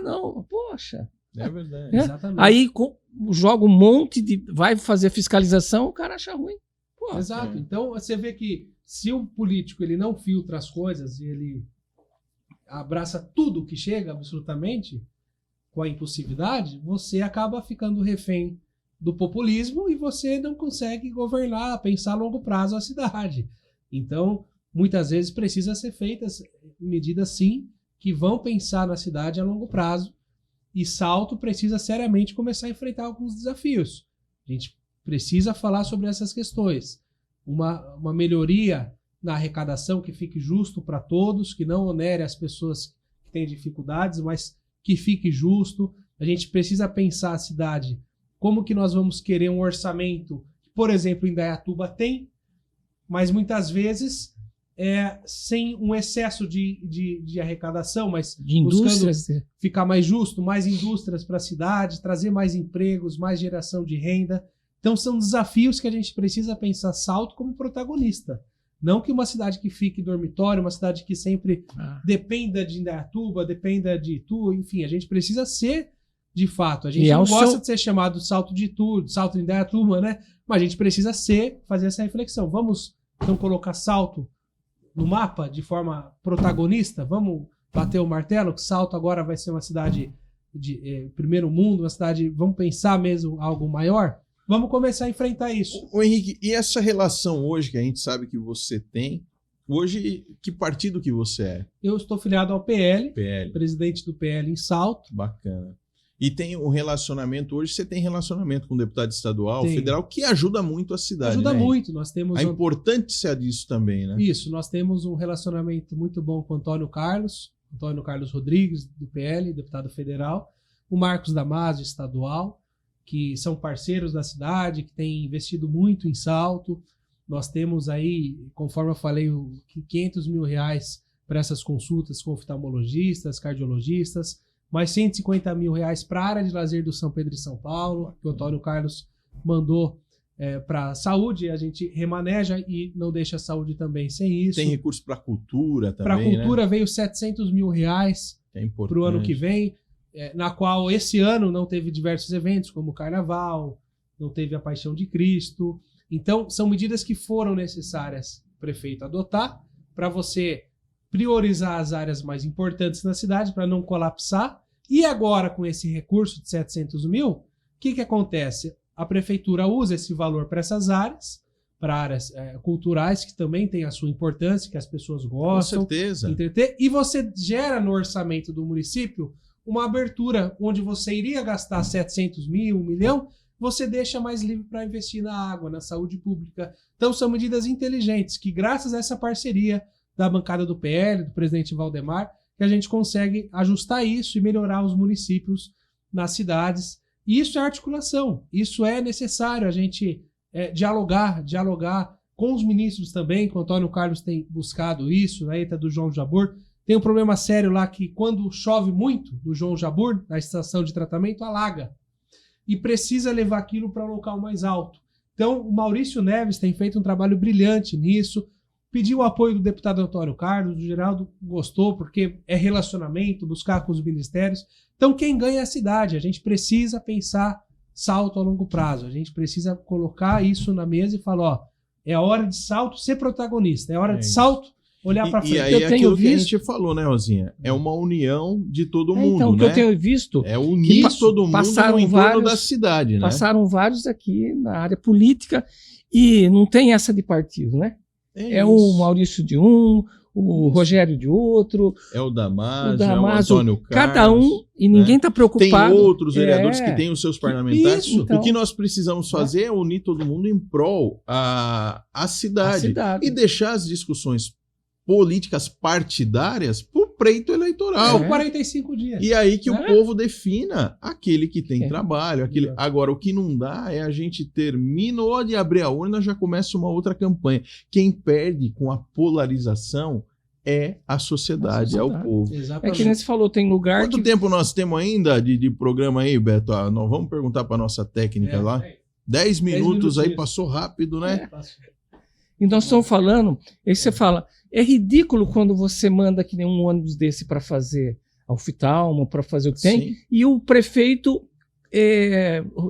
Não, poxa. É verdade. Exatamente. Aí joga um monte de... Vai fazer fiscalização, o cara acha ruim. Exato. Então, você vê que se o político ele não filtra as coisas e ele abraça tudo que chega, absolutamente... com a impulsividade, você acaba ficando refém do populismo e você não consegue governar, pensar a longo prazo a cidade. Então, muitas vezes precisa ser feitas medidas, sim, que vão pensar na cidade a longo prazo, e Salto precisa seriamente começar a enfrentar alguns desafios. A gente precisa falar sobre essas questões. Uma melhoria na arrecadação que fique justo para todos, que não onere as pessoas que têm dificuldades, mas que fique justo. A gente precisa pensar a cidade, como que nós vamos querer um orçamento, que, por exemplo, em Indaiatuba tem, mas muitas vezes sem um excesso de arrecadação, mas de indústrias, buscando ficar mais justo, mais indústrias para a cidade, trazer mais empregos, mais geração de renda. Então são desafios que a gente precisa pensar Salto como protagonista. Não que uma cidade que fique dormitório, uma cidade que sempre dependa de Indaiatuba, dependa de Itu, enfim, a gente precisa ser de fato. A gente não gosta de ser chamado Salto de Itu, Salto de Indaiatuba, né? Mas a gente precisa fazer essa reflexão. Vamos então colocar Salto no mapa de forma protagonista? Vamos bater o martelo que Salto agora vai ser uma cidade de primeiro mundo, uma cidade, vamos pensar mesmo algo maior? Vamos começar a enfrentar isso. Ô Henrique, e essa relação hoje que a gente sabe que você tem, hoje, que partido que você é? Eu estou filiado ao PL, presidente do PL em Salto. Bacana. E tem um relacionamento, hoje você tem relacionamento com o deputado estadual, federal, que ajuda muito a cidade, ajuda muito. Nós temos a importância disso também, né? Isso, nós temos um relacionamento muito bom com o Antônio Carlos Rodrigues, do PL, deputado federal, o Marcos Damasio, estadual, que são parceiros da cidade, que têm investido muito em Salto. Nós temos aí, conforme eu falei, R$500 mil para essas consultas com oftalmologistas, cardiologistas, mais R$150 mil para a área de lazer do São Pedro e São Paulo, que o Antônio Carlos mandou para a saúde, a gente remaneja e não deixa a saúde também sem isso. Tem recurso para a cultura também, para a cultura, né? Veio R$700 mil para o ano que vem, na qual esse ano não teve diversos eventos, como o Carnaval, não teve a Paixão de Cristo. Então, são medidas que foram necessárias, prefeito, adotar, para você priorizar as áreas mais importantes na cidade, para não colapsar. E agora, com esse recurso de R$700 mil, o que acontece? A prefeitura usa esse valor para essas áreas, para áreas culturais, que também tem a sua importância, que as pessoas gostam. Com certeza. Entreter, e você gera no orçamento do município uma abertura onde você iria gastar 700 mil, 1 milhão, você deixa mais livre para investir na água, na saúde pública. Então são medidas inteligentes que, graças a essa parceria da bancada do PL, do presidente Valdemar, que a gente consegue ajustar isso e melhorar os municípios nas cidades. E isso é articulação, isso é necessário a gente dialogar com os ministros também, que o Antônio Carlos tem buscado isso, na ETA do João Jabur. Tem um problema sério lá que quando chove muito no João Jabur, na estação de tratamento, alaga. E precisa levar aquilo para um local mais alto. Então, o Maurício Neves tem feito um trabalho brilhante nisso, pediu o apoio do deputado Antônio Carlos, o Geraldo gostou, porque é relacionamento, buscar com os ministérios. Então, quem ganha é a cidade. A gente precisa pensar Salto a longo prazo. A gente precisa colocar isso na mesa e falar, ó, é a hora de Salto ser protagonista, é hora de Salto olhar para frente. E aí é aquilo que a gente falou, né, Rosinha? É uma união de todo mundo, então, né? que eu tenho visto... É unir todo mundo no entorno da cidade, né? Passaram vários aqui na área política e não tem essa de partido, né? É o Maurício de um, o Rogério de outro. É o Damasio, o é o Antônio Carlos. Cada um, e ninguém está preocupado. Tem outros vereadores que têm os seus parlamentares. Isso, então, o que nós precisamos fazer é unir todo mundo em prol a cidade. E deixar as discussões políticas partidárias por pleito eleitoral. São 45 dias. E aí que o povo defina aquele que tem trabalho. Agora, o que não dá é a gente terminou de abrir a urna, já começa uma outra campanha. Quem perde com a polarização é a sociedade, é o povo. Exatamente. É que nem você falou, tem lugar Quanto tempo nós temos ainda de programa aí, Beto? Nós vamos perguntar para nossa técnica lá. 10 minutos aí, passou rápido, né? E nós estamos falando, aí você fala, é ridículo quando você manda que nem um ônibus desse para fazer oftalmo, para fazer o que tem, e o prefeito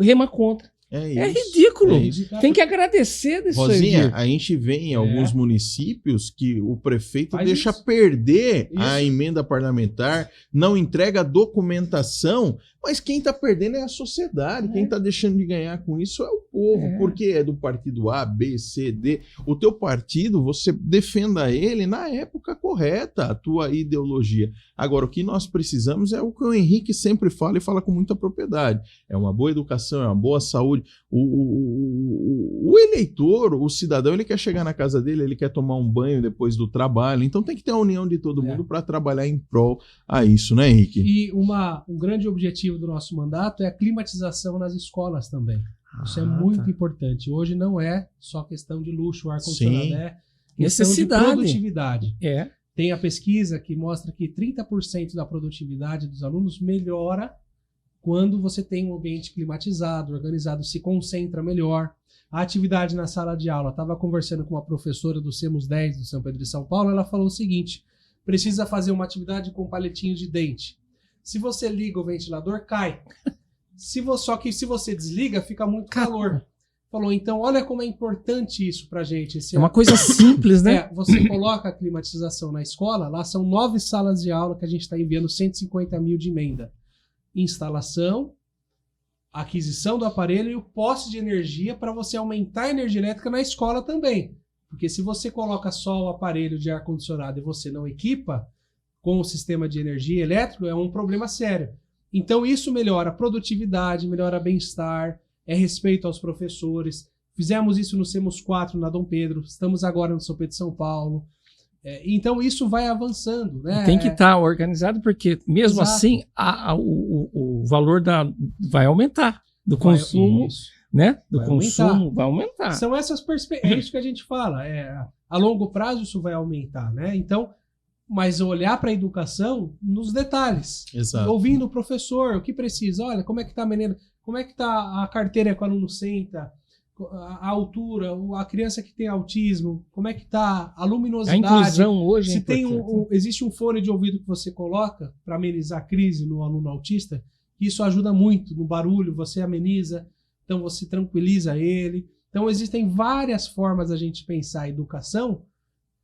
rema contra. É ridículo. Tem que agradecer disso. Rosinha, a gente vê em alguns municípios que o prefeito deixa perder a emenda parlamentar, não entrega documentação, mas quem está perdendo é a sociedade. Quem está deixando de ganhar com isso é o povo, porque é do partido A, B, C, D. O teu partido, você defenda ele na época correta, a tua ideologia. Agora, o que nós precisamos é o que o Henrique sempre fala e fala com muita propriedade. É uma boa educação, é uma boa saúde. O eleitor, o cidadão, ele quer chegar na casa dele, ele quer tomar um banho depois do trabalho. Então tem que ter a união de todo mundo para trabalhar em prol a isso, né, Henrique? E um grande objetivo do nosso mandato é a climatização nas escolas também. Isso é muito importante. Hoje não é só questão de luxo, ar-condicionado, é questão de produtividade. Tem a pesquisa que mostra que 30% da produtividade dos alunos melhora quando você tem um ambiente climatizado, organizado, se concentra melhor. A atividade na sala de aula, estava conversando com uma professora do CEMUS 10 do São Pedro de São Paulo, ela falou o seguinte, precisa fazer uma atividade com palitinhos de dente. Se você liga o ventilador, cai. Só que se você desliga, fica muito calor. Falou, então olha como é importante isso pra gente. É uma coisa simples, né? Você coloca a climatização na escola, lá são 9 salas de aula que a gente está enviando 150 mil de emenda. Instalação, aquisição do aparelho e o poste de energia para você aumentar a energia elétrica na escola também. Porque se você coloca só o aparelho de ar-condicionado e você não equipa com o sistema de energia elétrico, é um problema sério. Então isso melhora a produtividade, melhora bem-estar, é respeito aos professores. Fizemos isso no CEMUS 4 na Dom Pedro, estamos agora no São Pedro de São Paulo. Então isso vai avançando, né? Tem que estar organizado, porque mesmo assim o valor vai aumentar do consumo, né? Do consumo vai aumentar. São essas perspectivas, é isso que a gente fala. A longo prazo isso vai aumentar, né? Então, mas olhar para a educação nos detalhes. Exato. Ouvindo o professor, o que precisa. Olha, como é que está a menina, como é que está a carteira que o aluno senta, a altura, a criança que tem autismo, como é que está a luminosidade. A inclusão hoje se tem existe um fone de ouvido que você coloca para amenizar a crise no aluno autista, isso ajuda muito no barulho, você ameniza, então você tranquiliza ele. Então existem várias formas da gente pensar a educação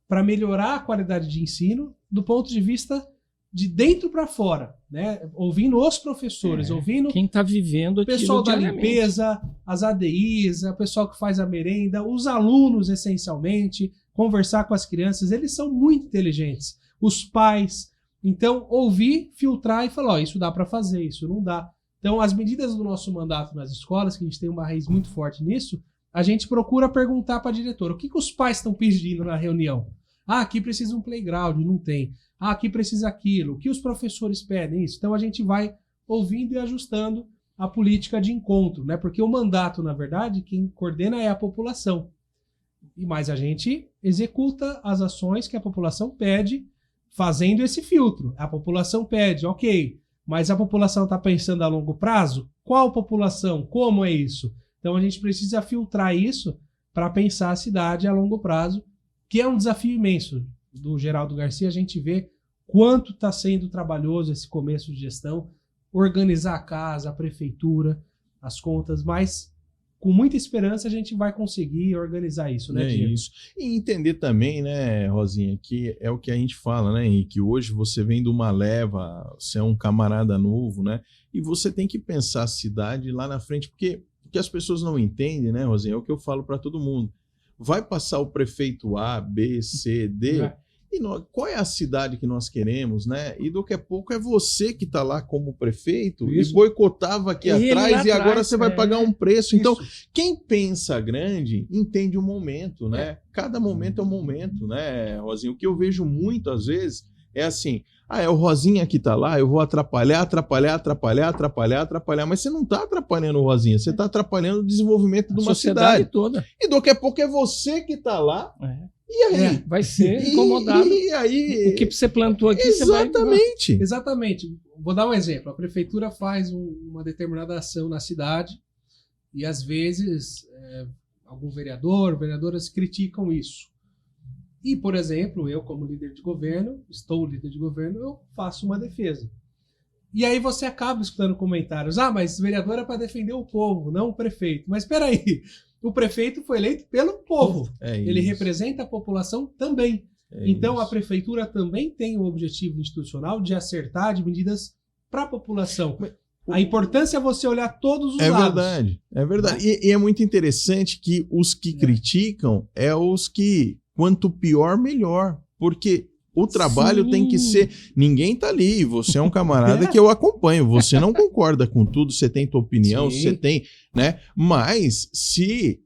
para melhorar a qualidade de ensino do ponto de vista de dentro para fora, né? Ouvindo os professores, ouvindo quem está vivendo o pessoal da limpeza, as ADIs, o pessoal que faz a merenda, os alunos essencialmente, conversar com as crianças, eles são muito inteligentes, os pais. Então ouvir, filtrar e falar, isso dá para fazer, isso não dá. Então as medidas do nosso mandato nas escolas, que a gente tem uma raiz muito forte nisso, a gente procura perguntar para a diretora, o que os pais estão pedindo na reunião? Ah, aqui precisa um playground, não tem. Ah, aqui precisa aquilo. O que os professores pedem? Isso. Então a gente vai ouvindo e ajustando a política de encontro, né? Porque o mandato, na verdade, quem coordena é a população. Mas a gente executa as ações que a população pede, fazendo esse filtro. A população pede, ok, mas a população está pensando a longo prazo? Qual população? Como é isso? Então a gente precisa filtrar isso para pensar a cidade a longo prazo, que é um desafio imenso. Do Geraldo Garcia, a gente vê quanto está sendo trabalhoso esse começo de gestão, organizar a casa, a prefeitura, as contas, mas com muita esperança a gente vai conseguir organizar isso, né, Diego? Isso. E entender também, né, Rosinha, que é o que a gente fala, né, Henrique? Hoje você vem de uma leva, você é um camarada novo, né? E você tem que pensar a cidade lá na frente, porque o que as pessoas não entendem, né, Rosinha, é o que eu falo para todo mundo. Vai passar o prefeito A, B, C, D... E qual é a cidade que nós queremos, né? E daqui a pouco é você que está lá como prefeito e boicotava aqui atrás e agora você vai pagar um preço. Então, quem pensa grande entende o momento, né? Cada momento é um momento, né, Rosinha? O que eu vejo muito às vezes é assim, é o Rosinha que está lá, eu vou atrapalhar, mas você não está atrapalhando o Rosinha, você está atrapalhando o desenvolvimento de uma cidade toda. E daqui a pouco é você que está lá. E aí? Vai ser incomodado. E aí? O que você plantou aqui, exatamente. Você vai... Exatamente. Vou dar um exemplo. A prefeitura faz uma determinada ação na cidade e, às vezes, algum vereadoras criticam isso. E, por exemplo, eu, como líder de governo, eu faço uma defesa. E aí você acaba escutando comentários. Mas vereador é para defender o povo, não o prefeito. Mas espera aí. O prefeito foi eleito pelo povo. Ele representa a população também. Então, a prefeitura também tem o objetivo institucional de acertar de medidas para a população. A importância é você olhar todos os lados. É verdade. E é muito interessante que os que criticam os que, quanto pior, melhor. Porque o trabalho tem que ser... Ninguém tá ali. Você é um camarada que eu acompanho. Você não concorda com tudo, você tem tua opinião, você tem, né? Mas se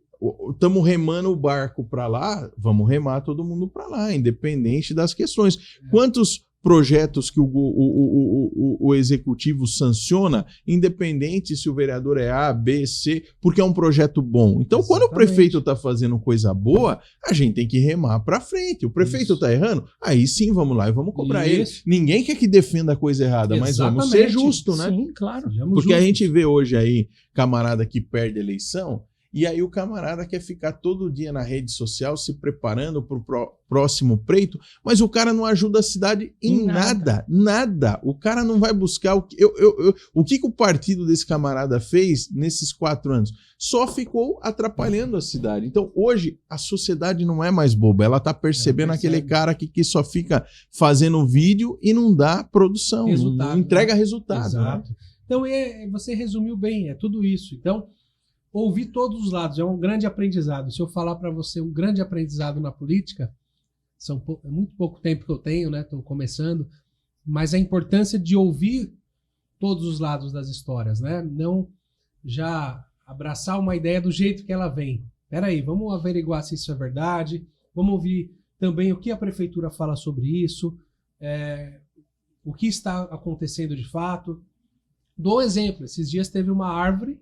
estamos remando o barco para lá, vamos remar todo mundo para lá, independente das questões. Quantos projetos que o executivo sanciona, independente se o vereador é A, B, C, porque é um projeto bom. Então, quando o prefeito está fazendo coisa boa, a gente tem que remar para frente. O prefeito está errando? Aí sim, vamos lá e vamos cobrar ele. Ninguém quer que defenda a coisa errada, mas vamos ser justos, né? Sim, claro. Porque a gente vê hoje aí camarada que perde a eleição, e aí o camarada quer ficar todo dia na rede social se preparando para o próximo pleito, mas o cara não ajuda a cidade em nada. O cara não vai buscar... O que o partido desse camarada fez nesses 4 anos? Só ficou atrapalhando a cidade. Então, hoje, a sociedade não é mais boba. Ela está percebendo aquele cara que só fica fazendo vídeo e não dá produção, não entrega resultado. Exato. Né? Então, você resumiu bem, é tudo isso. Então, ouvir todos os lados é um grande aprendizado. Se eu falar para você um grande aprendizado na política, é muito pouco tempo que eu tenho, né? Estou começando, mas a importância de ouvir todos os lados das histórias, né? Não já abraçar uma ideia do jeito que ela vem. Peraí, vamos averiguar se isso é verdade, vamos ouvir também o que a prefeitura fala sobre isso, o que está acontecendo de fato. Dou um exemplo, esses dias teve uma árvore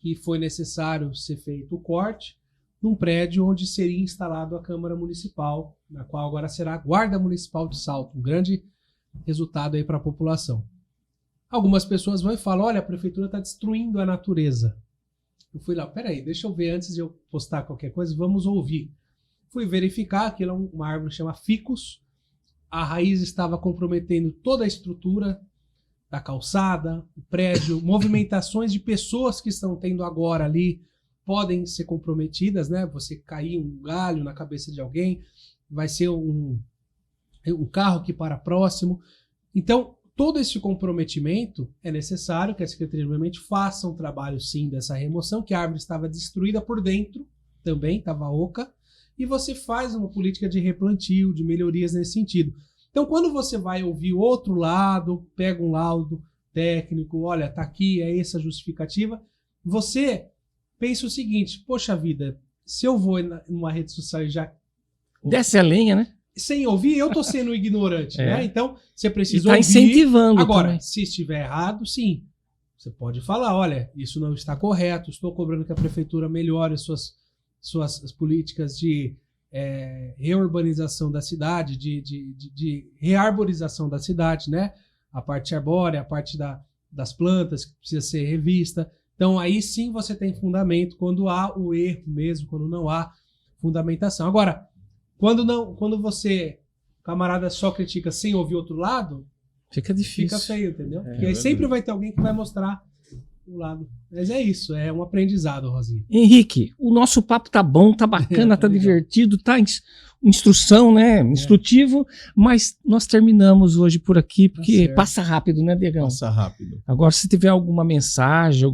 que foi necessário ser feito o corte num prédio onde seria instalado a Câmara Municipal, na qual agora será a Guarda Municipal de Salto, um grande resultado aí para a população. Algumas pessoas vão e falam, olha, a prefeitura está destruindo a natureza. Eu fui lá, peraí, deixa eu ver antes de eu postar qualquer coisa, vamos ouvir. Fui verificar, aquilo é uma árvore que chama ficus, a raiz estava comprometendo toda a estrutura da calçada, o prédio, movimentações de pessoas que estão tendo agora ali podem ser comprometidas, né? Você cair um galho na cabeça de alguém, vai ser um carro que para próximo. Então, todo esse comprometimento é necessário que a Secretaria de Meio Ambiente faça um trabalho, sim, dessa remoção, que a árvore estava destruída por dentro, também estava oca, e você faz uma política de replantio, de melhorias nesse sentido. Então, quando você vai ouvir o outro lado, pega um laudo técnico, olha, tá aqui, é essa a justificativa, você pensa o seguinte, poxa vida, se eu vou numa rede social e já... Desce a lenha, né? sem ouvir, eu tô sendo ignorante, né? Então, você precisa tá ouvir. incentivando Agora, também. se estiver errado, sim, você pode falar, olha, isso não está correto, estou cobrando que a prefeitura melhore suas políticas de reurbanização da cidade, de rearborização da cidade, né? A parte arbórea, a parte das plantas que precisa ser revista. Então, aí sim você tem fundamento quando há o erro mesmo, quando não há fundamentação. Agora, quando você, camarada, só critica sem ouvir outro lado, Fica difícil. fica feio, entendeu? Porque aí sempre vai ter alguém que vai mostrar o lado. Mas é isso, é um aprendizado, Rosinha. Henrique, o nosso papo tá bom, tá bacana, tá Legal. divertido, tá instrução, né? Instrutivo, mas nós terminamos hoje por aqui, porque certo. passa rápido, né, Diegão? Passa rápido. Agora, se tiver alguma mensagem,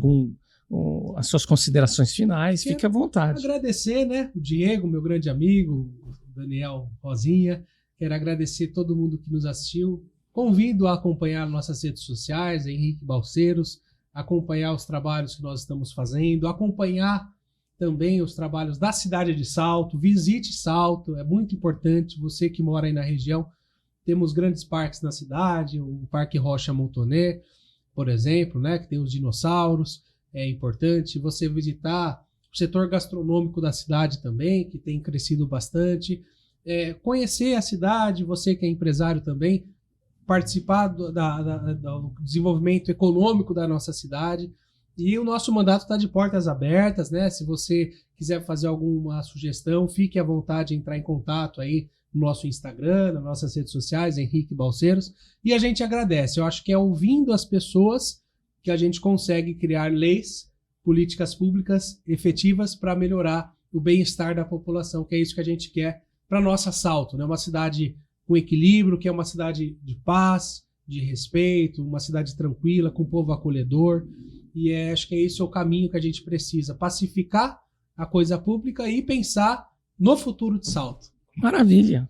as suas considerações finais, Quero fique à vontade. Agradecer, né? O Diego, meu grande amigo, o Daniel Rosinha. Quero agradecer todo mundo que nos assistiu. Convido a acompanhar nossas redes sociais, Henrique Balseiros, acompanhar os trabalhos que nós estamos fazendo, acompanhar também os trabalhos da cidade de Salto. Visite Salto, é muito importante. Você que mora aí na região, temos grandes parques na cidade, o Parque Rocha Montoné, por exemplo, né, que tem os dinossauros. É importante você visitar o setor gastronômico da cidade também, que tem crescido bastante. Conhecer a cidade, você que é empresário também, participar do desenvolvimento econômico da nossa cidade. E o nosso mandato está de portas abertas, né? Se você quiser fazer alguma sugestão, fique à vontade de entrar em contato aí no nosso Instagram, nas nossas redes sociais, Henrique Balseiros. E a gente agradece. Eu acho que é ouvindo as pessoas que a gente consegue criar leis, políticas públicas efetivas para melhorar o bem-estar da população, que é isso que a gente quer para nossa Salto, né? Uma cidade com equilíbrio, que é uma cidade de paz, de respeito, uma cidade tranquila, com um povo acolhedor. E acho que esse é o caminho que a gente precisa, pacificar a coisa pública e pensar no futuro de Salto. Maravilha.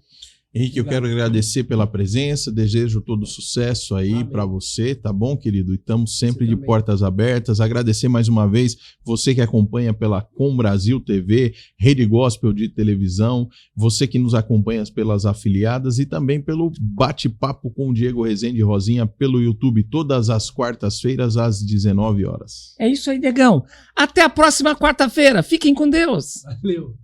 Henrique, eu quero agradecer pela presença, desejo todo sucesso aí para você, tá bom, querido? E estamos sempre de portas abertas. Agradecer mais uma vez você que acompanha pela Com Brasil TV, Rede Gospel de televisão, você que nos acompanha pelas afiliadas e também pelo bate-papo com o Diego Rezende Rosinha pelo YouTube, todas as quartas-feiras às 19 horas. É isso aí, Diegão. Até a próxima quarta-feira. Fiquem com Deus. Valeu.